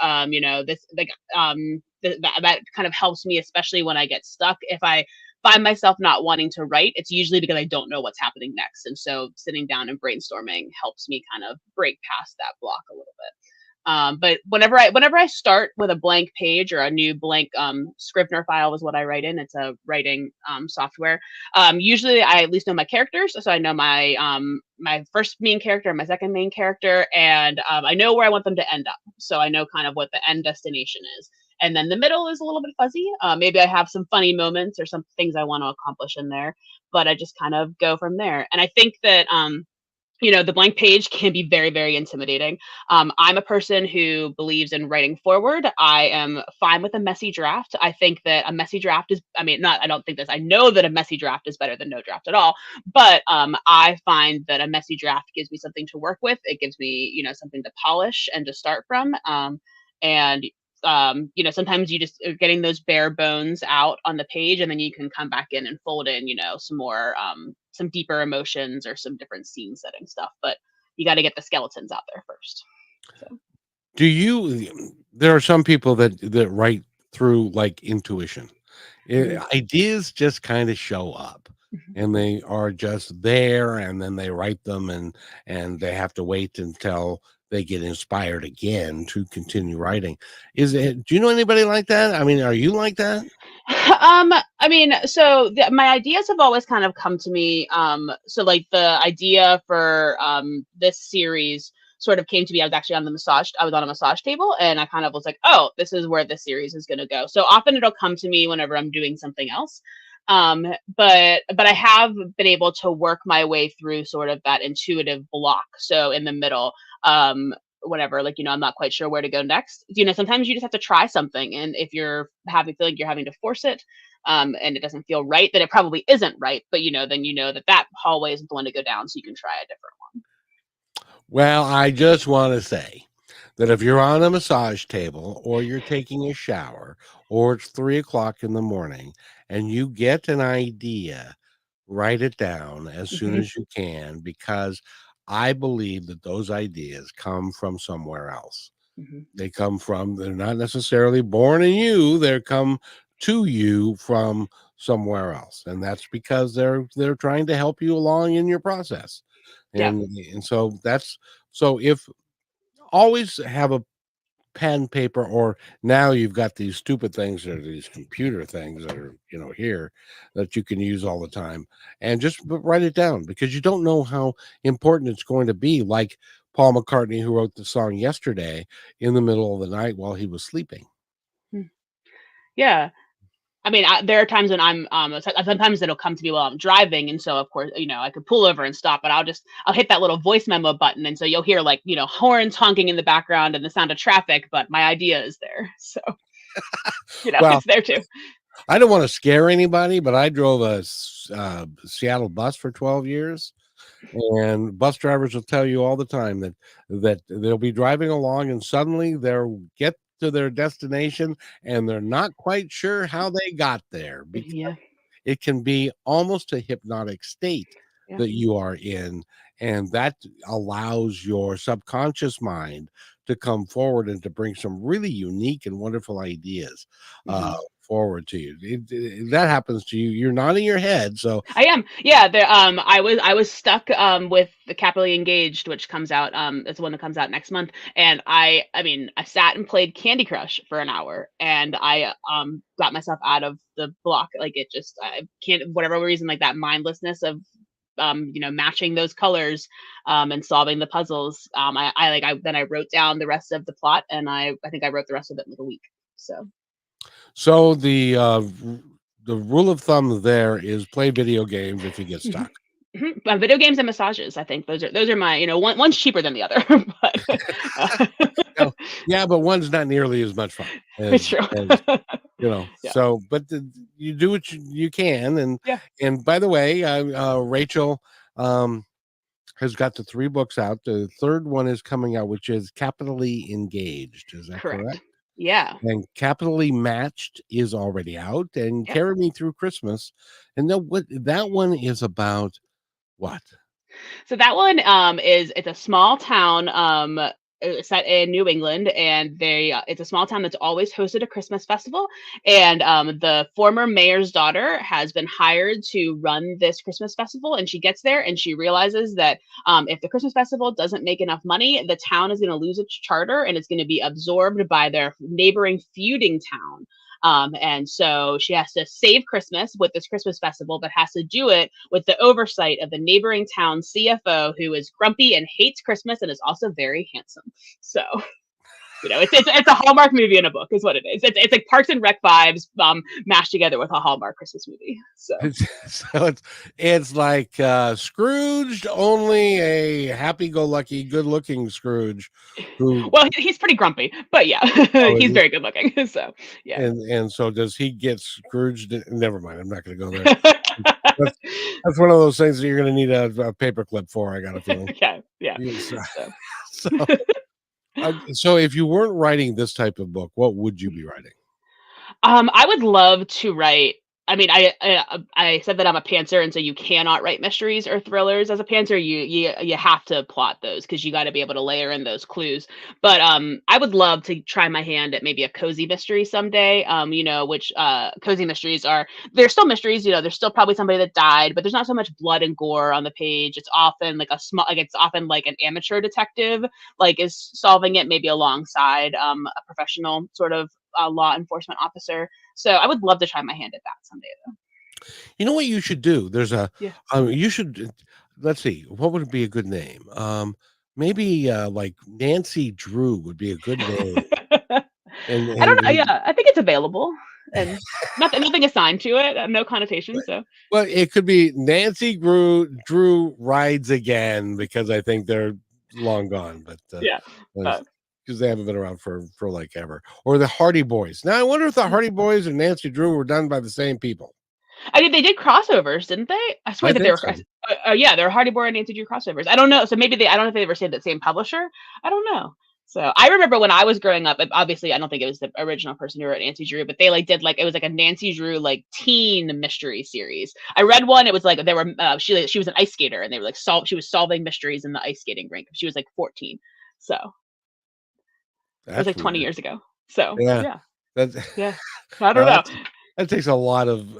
Speaker 2: that kind of helps me, especially when I get stuck. If I find myself not wanting to write, it's usually because I don't know what's happening next. And so sitting down and brainstorming helps me kind of break past that block a little bit. But whenever I start with a blank page or a new blank Scrivener file is what I write in. It's a writing software. Usually I at least know my characters, so I know my first main character, my second main character, and I know where I want them to end up. So I know kind of what the end destination is. And then the middle is a little bit fuzzy. Maybe I have some funny moments or some things I want to accomplish in there, but I just kind of go from there. And I think that the blank page can be very, very intimidating. I'm a person who believes in writing forward. I am fine with a messy draft. I think that a messy draft is, I don't think this, I know that a messy draft is better than no draft at all. But I find that a messy draft gives me something to work with. It gives me, something to polish and to start from. And sometimes you just are getting those bare bones out on the page, and then you can come back in and fold in, some more, some deeper emotions or some different scene setting stuff. But you got to get the skeletons out there first. So.
Speaker 1: There are some people that write through like intuition.
Speaker 2: Mm-hmm.
Speaker 1: Ideas just kind of show up.
Speaker 2: Mm-hmm.
Speaker 1: And they are just there, and then they write them, and they have to wait until they get inspired again to continue writing. Do you know anybody like that? Are you like that?
Speaker 2: My ideas have always kind of come to me. So like the idea for this series sort of came to me. I was on a massage table, and I kind of was like, oh, this is where the series is going to go. So often it'll come to me whenever I'm doing something else. But I have been able to work my way through sort of that intuitive block. So in the middle, whatever, I'm not quite sure where to go next. Sometimes you just have to try something. And if you're feel like you're having to force it, and it doesn't feel right, then it probably isn't right. But then that hallway isn't the one to go down, so you can try a different one.
Speaker 1: Well, I just want to say that if you're on a massage table, or you're taking a shower, or it's 3:00 in the morning, and you get an idea, write it down as soon as you can, because I believe that those ideas come from somewhere else.
Speaker 2: Mm-hmm.
Speaker 1: They're not necessarily born in you, they come to you from somewhere else. And that's because they're trying to help you along in your process. And so if always have a pen, paper, or now you've got these stupid things that are these computer things that are here that you can use all the time, and just write it down, because you don't know how important it's going to be. Like Paul McCartney, who wrote the song Yesterday in the middle of the night while he was sleeping.
Speaker 2: Yeah. There are times when sometimes it'll come to me while I'm driving. And so, of course, I could pull over and stop, but I'll hit that little voice memo button. And so you'll hear horns honking in the background and the sound of traffic, but my idea is there. So,
Speaker 1: Well,
Speaker 2: it's there too.
Speaker 1: I don't want to scare anybody, but I drove a Seattle bus for 12 years. And bus drivers will tell you all the time that they'll be driving along, and suddenly they'll get to their destination and they're not quite sure how they got there, because it can be almost a hypnotic state that you are in, and that allows your subconscious mind to come forward and to bring some really unique and wonderful ideas forward to you. That happens to you. You're nodding your head. So
Speaker 2: I am. Yeah. There. I was stuck with the Capitally Engaged, which comes out. It's the one that comes out next month. And I sat and played Candy Crush for an hour, and I got myself out of the block. Like I can't, whatever reason, like that mindlessness of matching those colors and solving the puzzles. Then I wrote down the rest of the plot, and I think I wrote the rest of it in like a week.
Speaker 1: So the rule of thumb there is play video games if you get stuck.
Speaker 2: Video games and massages. I think those are my, one's cheaper than the other. But
Speaker 1: yeah, but one's not nearly as much fun.
Speaker 2: It's true.
Speaker 1: So, but you do what you can. And by the way, Rachel has got the 3 books out. The third one is coming out, which is Capitally Engaged. Is that correct?
Speaker 2: Yeah.
Speaker 1: And Capitally Matched is already out, and Carry Me Through Christmas. And that one is about what?
Speaker 2: So that one it's a small town set in New England, and it's a small town that's always hosted a Christmas festival. And the former mayor's daughter has been hired to run this Christmas festival, and she gets there and she realizes that if the Christmas festival doesn't make enough money, the town is going to lose its charter and it's going to be absorbed by their neighboring feuding town. And so she has to save Christmas with this Christmas festival, but has to do it with the oversight of the neighboring town CFO, who is grumpy and hates Christmas and is also very handsome. So, it's a Hallmark movie in a book, is what it is. It's like Parks and Rec vibes, mashed together with a Hallmark Christmas movie. So
Speaker 1: it's like Scrooged, only a happy-go-lucky, good-looking Scrooge.
Speaker 2: Well, he's pretty grumpy, but yeah, he's very good looking. So yeah.
Speaker 1: And so does he get Scrooged? Never mind. I'm not going to go there. That's one of those things that you're going to need a paperclip for. I got a feeling.
Speaker 2: Yeah.
Speaker 1: So if you weren't writing this type of book, what would you be writing?
Speaker 2: I would love to write. I mean, I said that I'm a pantser, and so you cannot write mysteries or thrillers as a pantser. You have to plot those, because you got to be able to layer in those clues. But I would love to try my hand at maybe a cozy mystery someday. Which cozy mysteries they're still mysteries. There's still probably somebody that died, but there's not so much blood and gore on the page. It's often like an amateur detective is solving it, maybe alongside a professional sort of law enforcement officer. So I would love to try my hand at that someday, though.
Speaker 1: You know what you should do? There's you should, let's see, what would be a good name? Maybe like Nancy Drew would be a good name.
Speaker 2: I don't know. Yeah, I think it's available, and nothing assigned to it, no connotation. So,
Speaker 1: well, it could be Nancy Drew Rides Again, because I think they're long gone. But because they haven't been around for like ever. Or the Hardy Boys. Now I wonder if the Hardy Boys and Nancy Drew were done by the same people.
Speaker 2: I mean, they did crossovers, didn't they? I swear that they were. So. They're Hardy Boy and Nancy Drew crossovers. I don't know. So maybe I don't know if they ever stayed the same publisher. I don't know. So I remember when I was growing up, obviously I don't think it was the original person who wrote Nancy Drew, but they did it was like a Nancy Drew teen mystery series. I read one. It was like they were she was an ice skater, and they were like she was solving mysteries in the ice skating rink. She was like 14. So. It was like 20 years ago. So yeah. I don't know.
Speaker 1: That takes a lot of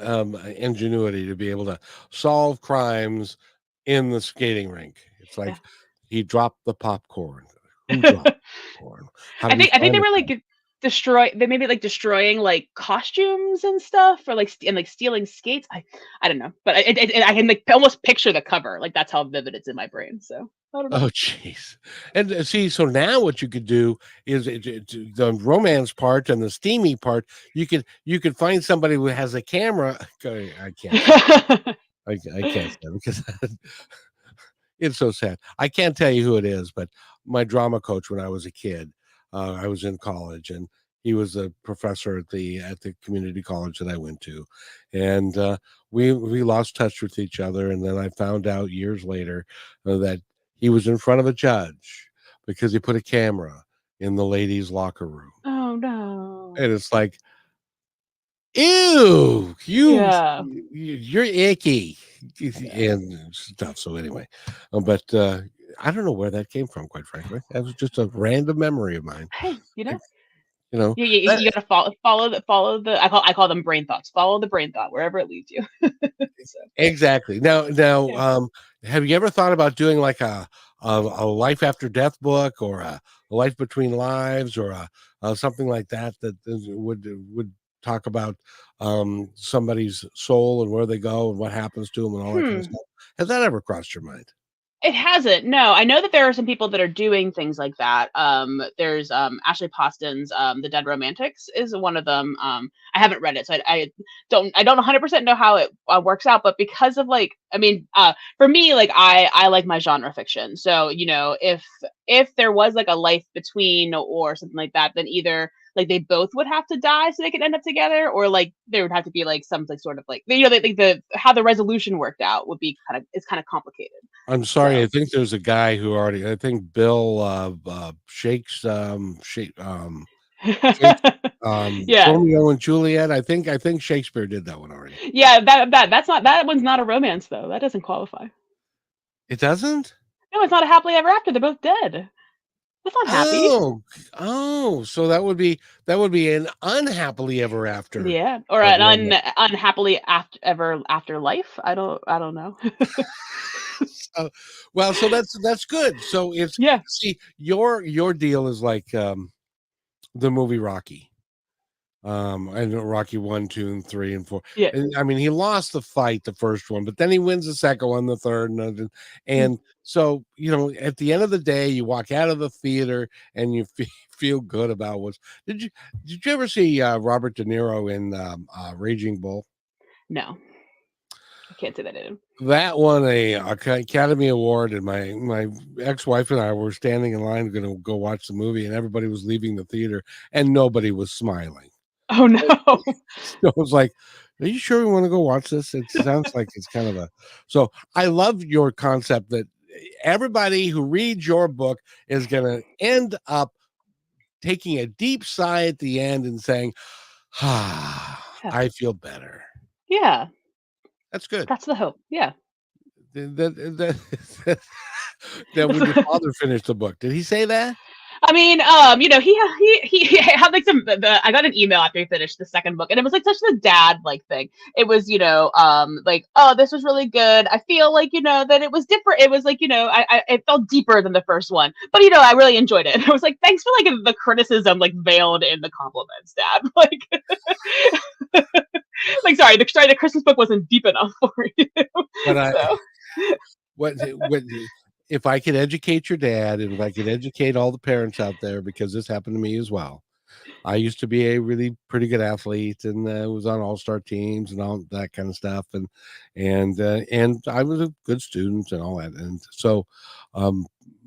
Speaker 1: ingenuity to be able to solve crimes in the skating rink. It's like he dropped the popcorn. Who dropped the popcorn?
Speaker 2: I think they were destroying like costumes and stuff, or stealing skates. I don't know, but I can almost picture the cover. Like that's how vivid it's in my brain. So.
Speaker 1: Oh, jeez. And see, so now what you could do is the romance part and the steamy part. You could find somebody who has a camera. I can't. I can't say, because it's so sad. I can't tell you who it is, but my drama coach when I was a kid, I was in college, and he was a professor at the community college that I went to, and we lost touch with each other. And then I found out years later that he was in front of a judge because he put a camera in the ladies' locker room.
Speaker 2: Oh no!
Speaker 1: And it's like, ew, you're icky and stuff. So anyway, but I don't know where that came from, quite frankly. That was just a random memory of mine.
Speaker 2: Hey, you gotta follow the I call them brain thoughts. Follow the brain thought wherever it leads you. So.
Speaker 1: Exactly. Now, have you ever thought about doing like a life after death book, or a life between lives, or something like that would talk about somebody's soul and where they go and what happens to them and all that kind of stuff? Has that ever crossed your mind?
Speaker 2: It hasn't. No, I know that there are some people that are doing things like that. There's Ashley Poston's The Dead Romantics is one of them. I haven't read it, so I don't 100% know how it works out. But because of for me, I like my genre fiction. So if there was like a life between or something like that, then either like they both would have to die so they could end up together, or like there would have to be like some sort of like how the resolution worked out would be kind of complicated.
Speaker 1: I'm sorry, so. I think there's a guy who I think Bill Shakes Romeo and Juliet. I think Shakespeare did that one already.
Speaker 2: Yeah, that one's not a romance though. That doesn't qualify.
Speaker 1: It doesn't?
Speaker 2: No, it's not a happily ever after. They're both dead. That's not happy.
Speaker 1: So that would be an unhappily ever after.
Speaker 2: Yeah, or an unhappily after life. I don't know.
Speaker 1: So that's good. So it's
Speaker 2: Yeah.
Speaker 1: see your deal is like the movie Rocky. I know Rocky 1, 2, and 3, and 4.
Speaker 2: Yeah.
Speaker 1: And I mean, he lost the fight, the first one, but then he wins the second one, the third, and so at the end of the day, you walk out of the theater and you feel good about what's. Did you ever see Robert De Niro in Raging Bull?
Speaker 2: No, I can't say that I did.
Speaker 1: That won a Academy Award, and my ex-wife and I were standing in line going to go watch the movie, and everybody was leaving the theater, and nobody was smiling.
Speaker 2: Oh no!
Speaker 1: So I was like, "Are you sure we want to go watch this?" It sounds like it's kind of a. So I love your concept that everybody who reads your book is going to end up taking a deep sigh at the end and saying, I feel better.
Speaker 2: Yeah,
Speaker 1: that's good.
Speaker 2: That's the hope. Yeah.
Speaker 1: That when your father finished the book, did he say that?
Speaker 2: I mean, he had like I got an email after he finished the second book, and it was like such a dad like thing. It was, like, oh, this was really good. I feel like, that it was different. It was like, it felt deeper than the first one, but I really enjoyed it. I was like, thanks for like the criticism, like veiled in the compliments, Dad. Like, like, sorry, the Christmas book wasn't deep enough for you.
Speaker 1: But what if I could educate your dad, and if I could educate all the parents out there, because this happened to me as well. I used to be a really pretty good athlete, and was on all-star teams and all that kind of stuff, and I was a good student and all that. And so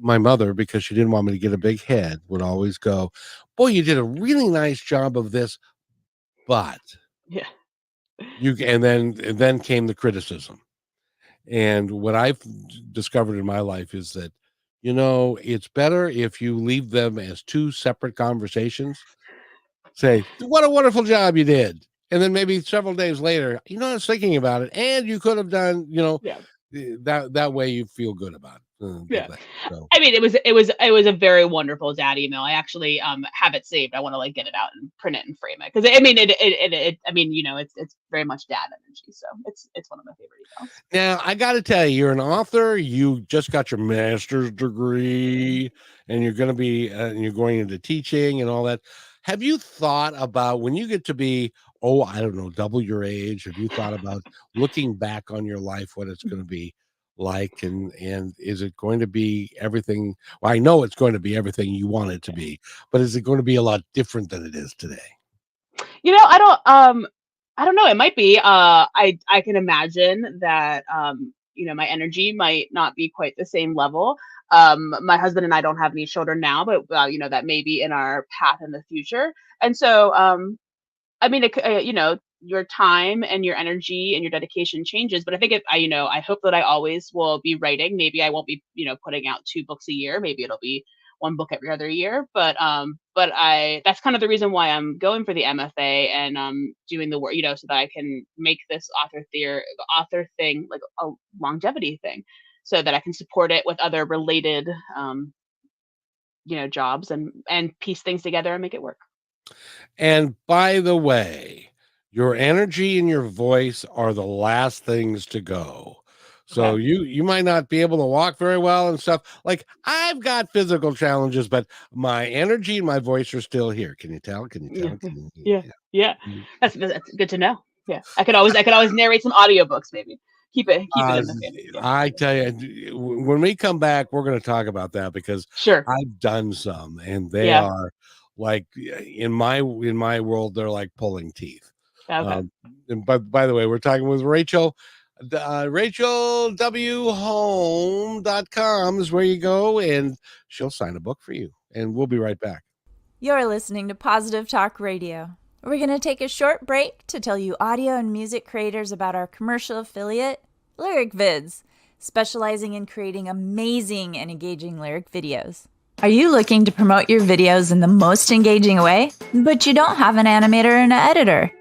Speaker 1: my mother, because she didn't want me to get a big head, would always go, "Boy, you did a really nice job of this, but
Speaker 2: yeah,
Speaker 1: and then came the criticism." And what I've discovered in my life is that, it's better if you leave them as two separate conversations. Say, "What a wonderful job you did." And then maybe several days later, I was thinking about it, and you could have done, that way you feel good about it.
Speaker 2: Yeah.
Speaker 1: So.
Speaker 2: I mean, it was a very wonderful dad email. I actually have it saved. I want to like get it out and print it and frame it, because I mean it's very much dad energy. So it's one of my favorite emails.
Speaker 1: Now I got to tell you, you're an author. You just got your master's degree, and you're going to be you're going into teaching and all that. Have you thought about when you get to be, I don't know, double your age? Have you thought about looking back on your life, what it's going to be like, and is it going to be everything? Well, I know it's going to be everything you want it to be, but is it going to be a lot different than it is today?
Speaker 2: I don't know. It might be. I can imagine that my energy might not be quite the same level. My husband and I don't have any children now, but that may be in our path in the future. And so I mean, your time and your energy and your dedication changes, but I think I hope that I always will be writing. Maybe I won't be, putting out 2 books a year. Maybe it'll be 1 book every other year. But that's kind of the reason why I'm going for the MFA and doing the work, so that I can make this author thing like a longevity thing, so that I can support it with other related, jobs and piece things together and make it work.
Speaker 1: And by the way, your energy and your voice are the last things to go. So
Speaker 2: Okay.
Speaker 1: you might not be able to walk very well and stuff. Like, I've got physical challenges, but my energy and my voice are still here. Can you tell?
Speaker 2: Yeah. That's good to know. Yeah. I could always narrate some audiobooks, maybe. Keep it in the family. Yeah.
Speaker 1: I tell you, when we come back, we're going to talk about that, because
Speaker 2: Sure.
Speaker 1: I've done some, and they are like, in my world, they're like pulling teeth.
Speaker 2: Okay.
Speaker 1: And by the way, we're talking with Rachel. RachelWHolm.com is where you go, and she'll sign a book for you. And we'll be right back.
Speaker 6: You're listening to Positive Talk Radio. We're going to take a short break to tell you audio and music creators about our commercial affiliate, Lyric Vids, specializing in creating amazing and engaging lyric videos. Are you looking to promote your videos in the most engaging way, but you don't have an animator and an editor?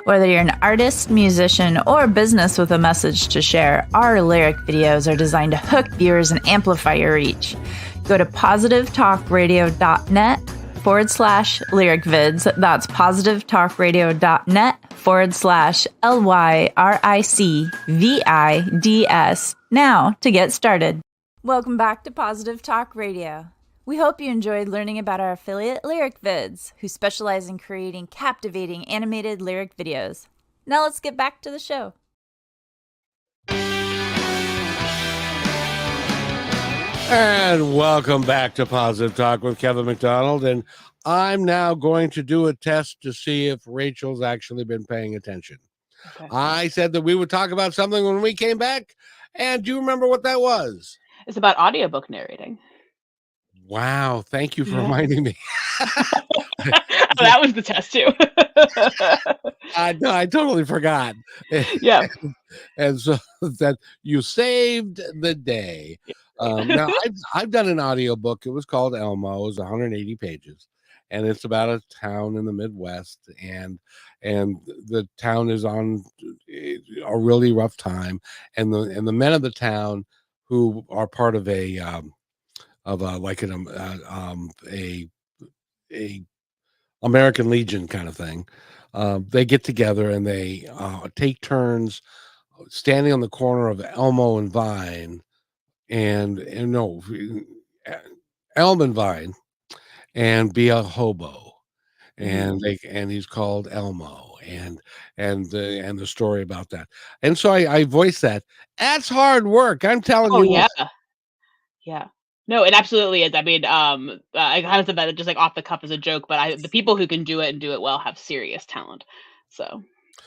Speaker 6: Whether you're an artist, musician, or business with a message to share, our lyric videos are designed to hook viewers and amplify your reach. Go to positivetalkradio.net/lyric vids. That's positivetalkradio.net/LYRICVIDS now to get started. Welcome back to Positive Talk Radio. We hope you enjoyed learning about our affiliate Lyric Vids, who specialize in creating captivating animated lyric videos. Now let's get back to the show.
Speaker 1: And welcome back to Positive Talk with Kevin McDonald. And I'm now going to do a test to see if Rachel's actually been paying attention.
Speaker 2: Okay.
Speaker 1: I said that we would talk about something when we came back. And do you remember what that was?
Speaker 2: It's about audiobook narrating.
Speaker 1: Wow. Thank you for
Speaker 2: Yeah.
Speaker 1: reminding me.
Speaker 2: That was the test too.
Speaker 1: I totally forgot.
Speaker 2: Yeah.
Speaker 1: And so that you saved the day. Now I've done an audiobook. It was called Elmo. It was 180 pages, and it's about a town in the Midwest, and the town is on a really rough time, and the men of the town who are part of a American Legion kind of thing. They get together and they take turns standing on the corner of Elmo and Vine, and no, Elm and Vine, and be a hobo, and he's called Elmo, and the story about that. And so I voiced that. That's hard work. I'm telling
Speaker 2: Oh
Speaker 1: you.
Speaker 2: yeah. Yeah. No, it absolutely is. I mean, I kind of said that just like off the cuff as a joke, but the people who can do it and do it well have serious talent. So,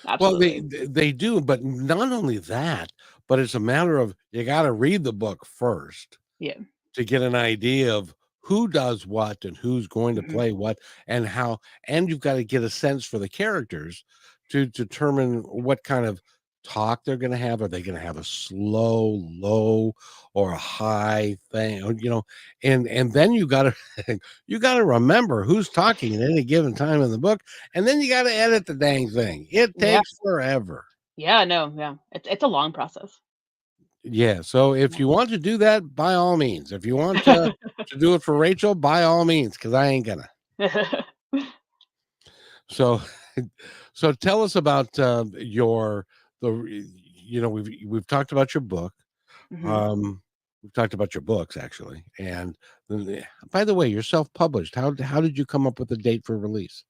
Speaker 2: absolutely.
Speaker 1: Well, they do, but not only that, but it's a matter of you got to read the book first,
Speaker 2: Yeah.
Speaker 1: to get an idea of who does what and who's going to play what and how, and you've got to get a sense for the characters to determine what kind of talk they're going to have. Are they going to have a slow, low, or a high thing? And then you got to remember who's talking at any given time in the book, and then you got to edit the dang thing. It takes forever.
Speaker 2: Yeah, no, yeah. It's a long process.
Speaker 1: Yeah, so if you want to do that, by all means. If you want to do it for Rachel, by all means, because I ain't gonna. So tell us about we've talked about your book. We've talked about your books actually, and by the way, you're self-published. How did you come up with a date for release?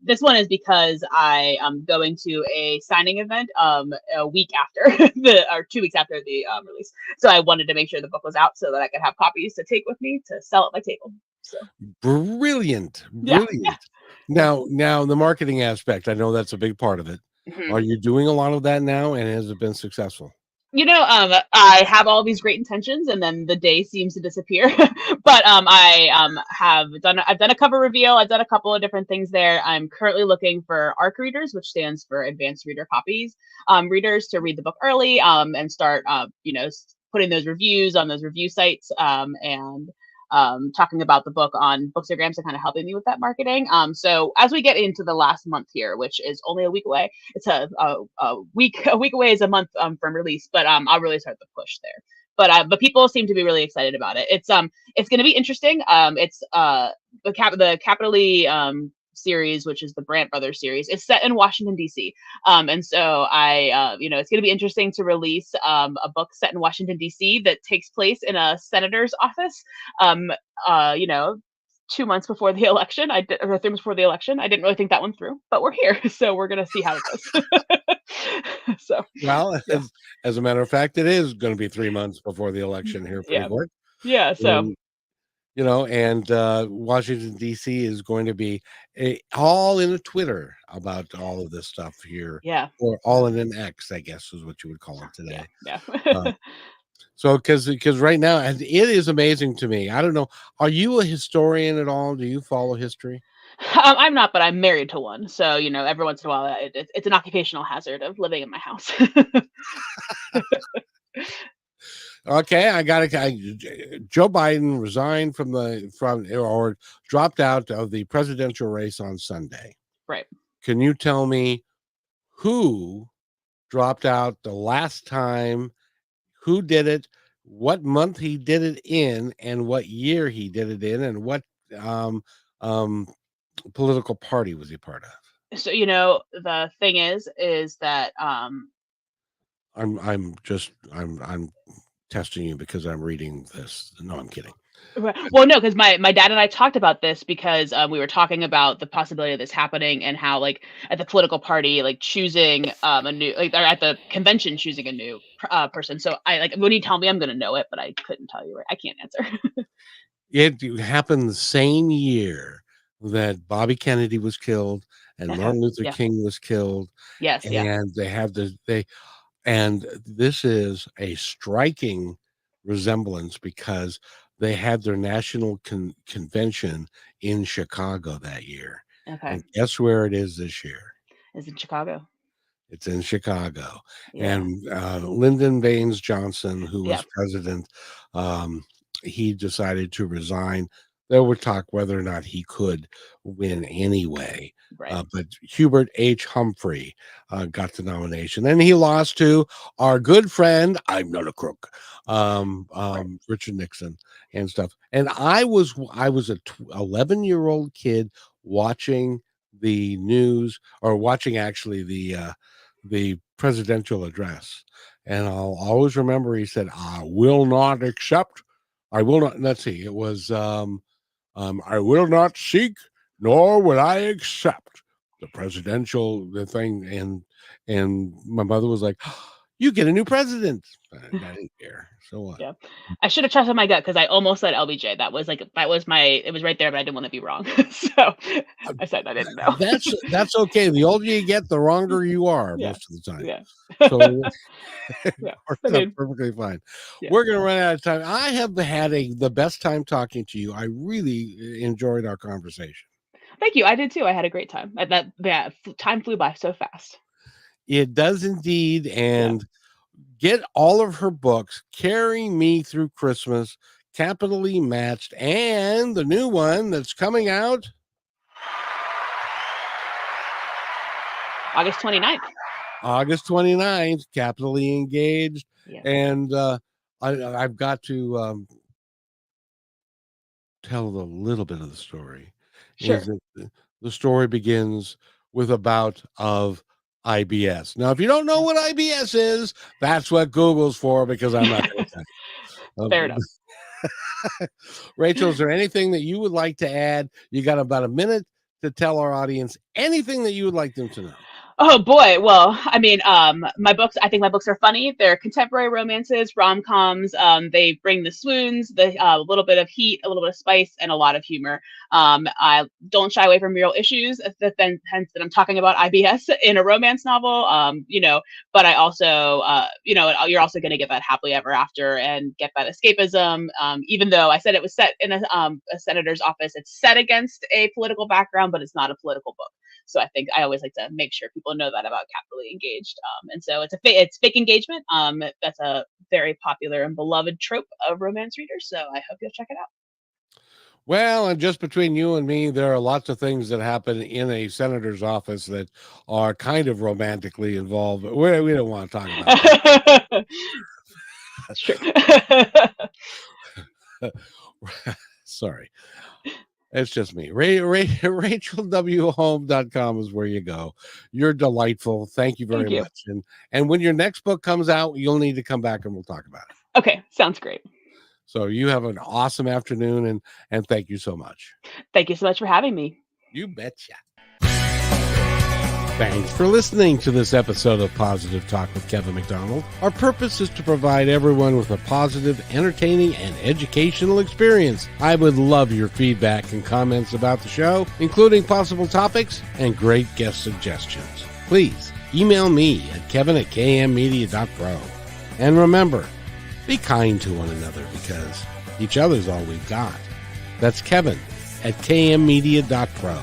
Speaker 2: This one is because I am going to a signing event a week after 2 weeks after the release. So I wanted to make sure the book was out so that I could have copies to take with me to sell at my table. So
Speaker 1: brilliant.
Speaker 2: Yeah.
Speaker 1: Now the marketing aspect, I know that's a big part of it. Are you doing a lot of that now, and has it been successful?
Speaker 2: I have all these great intentions, and then the day seems to disappear. But I've done a cover reveal. I've done a couple of different things there. I'm currently looking for ARC readers, which stands for Advanced Reader Copies, readers to read the book early, and start putting those reviews on those review sites, and talking about the book on Bookstagram, so kind of helping me with that marketing. So as we get into the last month here, which is only a week away, it's a week away is a month from release, but I'll really start the push there. But people seem to be really excited about it. It's going to be interesting. It's the Capitally series, which is the Brant Brothers series, is set in Washington D.C. And so it's going to be interesting to release a book set in Washington D.C. that takes place in a senator's office. 2 months before the election, or 3 months before the election. I didn't really think that one through, but we're here, so we're going to see how it goes. So,
Speaker 1: well, as a matter of fact, it is going to be 3 months before the election here for the board.
Speaker 2: Yeah. So.
Speaker 1: And Washington D.C. is going to be all in a Twitter about all of this stuff here.
Speaker 2: Yeah.
Speaker 1: Or all in an X, I guess is what you would call it today.
Speaker 2: Yeah.
Speaker 1: So because right now, and it is amazing to me. I don't know. Are you a historian at all? Do you follow history?
Speaker 2: I'm not, but I'm married to one. So, every once in a while, it's an occupational hazard of living in my house.
Speaker 1: Okay, Joe Biden resigned from or dropped out of the presidential race on Sunday.
Speaker 2: Right.
Speaker 1: Can you tell me who dropped out the last time, who did it, what month he did it in, and what year he did it in, and what political party was he part of?
Speaker 2: So, the thing is that
Speaker 1: I'm testing you because I'm reading this. No, I'm kidding.
Speaker 2: Well, no, because my dad and I talked about this because we were talking about the possibility of this happening and how, like, at the political party, like, choosing a new, like, or at the convention choosing a new person. So I, like, when you tell me, I'm going to know it, but I couldn't tell you. Right? I can't answer.
Speaker 1: It happened the same year that Bobby Kennedy was killed and Martin Luther King was killed.
Speaker 2: Yes.
Speaker 1: And and this is a striking resemblance because they had their national convention in Chicago that year.
Speaker 2: Okay.
Speaker 1: And guess where it is this year?
Speaker 2: It's in Chicago.
Speaker 1: It's in Chicago.
Speaker 2: Yeah.
Speaker 1: And Lyndon Baines Johnson, who was
Speaker 2: Yep.
Speaker 1: president, he decided to resign. There were talk whether or not he could win anyway.
Speaker 2: Right.
Speaker 1: But Hubert H. Humphrey got the nomination, and he lost to our good friend, I'm not a crook, Richard Nixon and stuff. And I was a 11-year-old kid watching the news, or watching actually the presidential address, and I'll always remember he said, I will not, let's see, it was I will not seek, nor will I accept the presidential thing. And my mother was like, you get a new president. I didn't care. So what?
Speaker 2: Yeah. I should have trusted my gut because I almost said LBJ. It was right there, but I didn't want to be wrong. So I said I didn't know.
Speaker 1: That's okay. The older you get, the wronger you are most of the time.
Speaker 2: Yeah.
Speaker 1: So
Speaker 2: Yeah.
Speaker 1: perfectly fine.
Speaker 2: Yeah.
Speaker 1: We're gonna run out of time. I have had the best time talking to you. I really enjoyed our conversation.
Speaker 2: Thank you. I did too. I had a great time. Time flew by so fast.
Speaker 1: It does indeed. And get all of her books, Carry Me Through Christmas, capitally matched, and the new one that's coming out
Speaker 2: August 29th.
Speaker 1: August 29th, capitally engaged.
Speaker 2: Yeah.
Speaker 1: And I've got to tell a little bit of the story.
Speaker 2: Sure.
Speaker 1: The story begins with a bout of IBS. Now, if you don't know what IBS is, that's what Google's for, because I'm not going to tell you.
Speaker 2: Fair enough.
Speaker 1: Rachel, is there anything that you would like to add? You got about a minute to tell our audience anything that you would like them to know.
Speaker 2: Oh boy. Well, I mean, my books, I think my books are funny. They're contemporary romances, rom-coms. They bring the swoons, a little bit of heat, a little bit of spice, and a lot of humor. I don't shy away from real issues, hence that I'm talking about IBS in a romance novel. But I also, you're also going to get that happily ever after and get that escapism. Even though I said it was set in a senator's office, it's set against a political background, but it's not a political book. So I think I always like to make sure people know that about Capitally Engaged. And so it's fake engagement. That's a very popular and beloved trope of romance readers. So I hope you'll check it out.
Speaker 1: Well, and just between you and me, there are lots of things that happen in a senator's office that are kind of romantically involved. But we don't want to talk about that.
Speaker 2: That's true.
Speaker 1: Sorry. It's just me. RachelWHolm.com is where you go. You're delightful. Thank you very much. And when your next book comes out, you'll need to come back and we'll talk about it.
Speaker 2: Okay. Sounds great.
Speaker 1: So you have an awesome afternoon, and thank you so much.
Speaker 2: Thank you so much for having me.
Speaker 1: You betcha. Thanks for listening to this episode of Positive Talk with Kevin McDonald. Our purpose is to provide everyone with a positive, entertaining, and educational experience. I would love your feedback and comments about the show, including possible topics and great guest suggestions. Please email me at kevin@kmmedia.pro. And remember, be kind to one another, because each other's all we've got. That's Kevin@kmmedia.pro.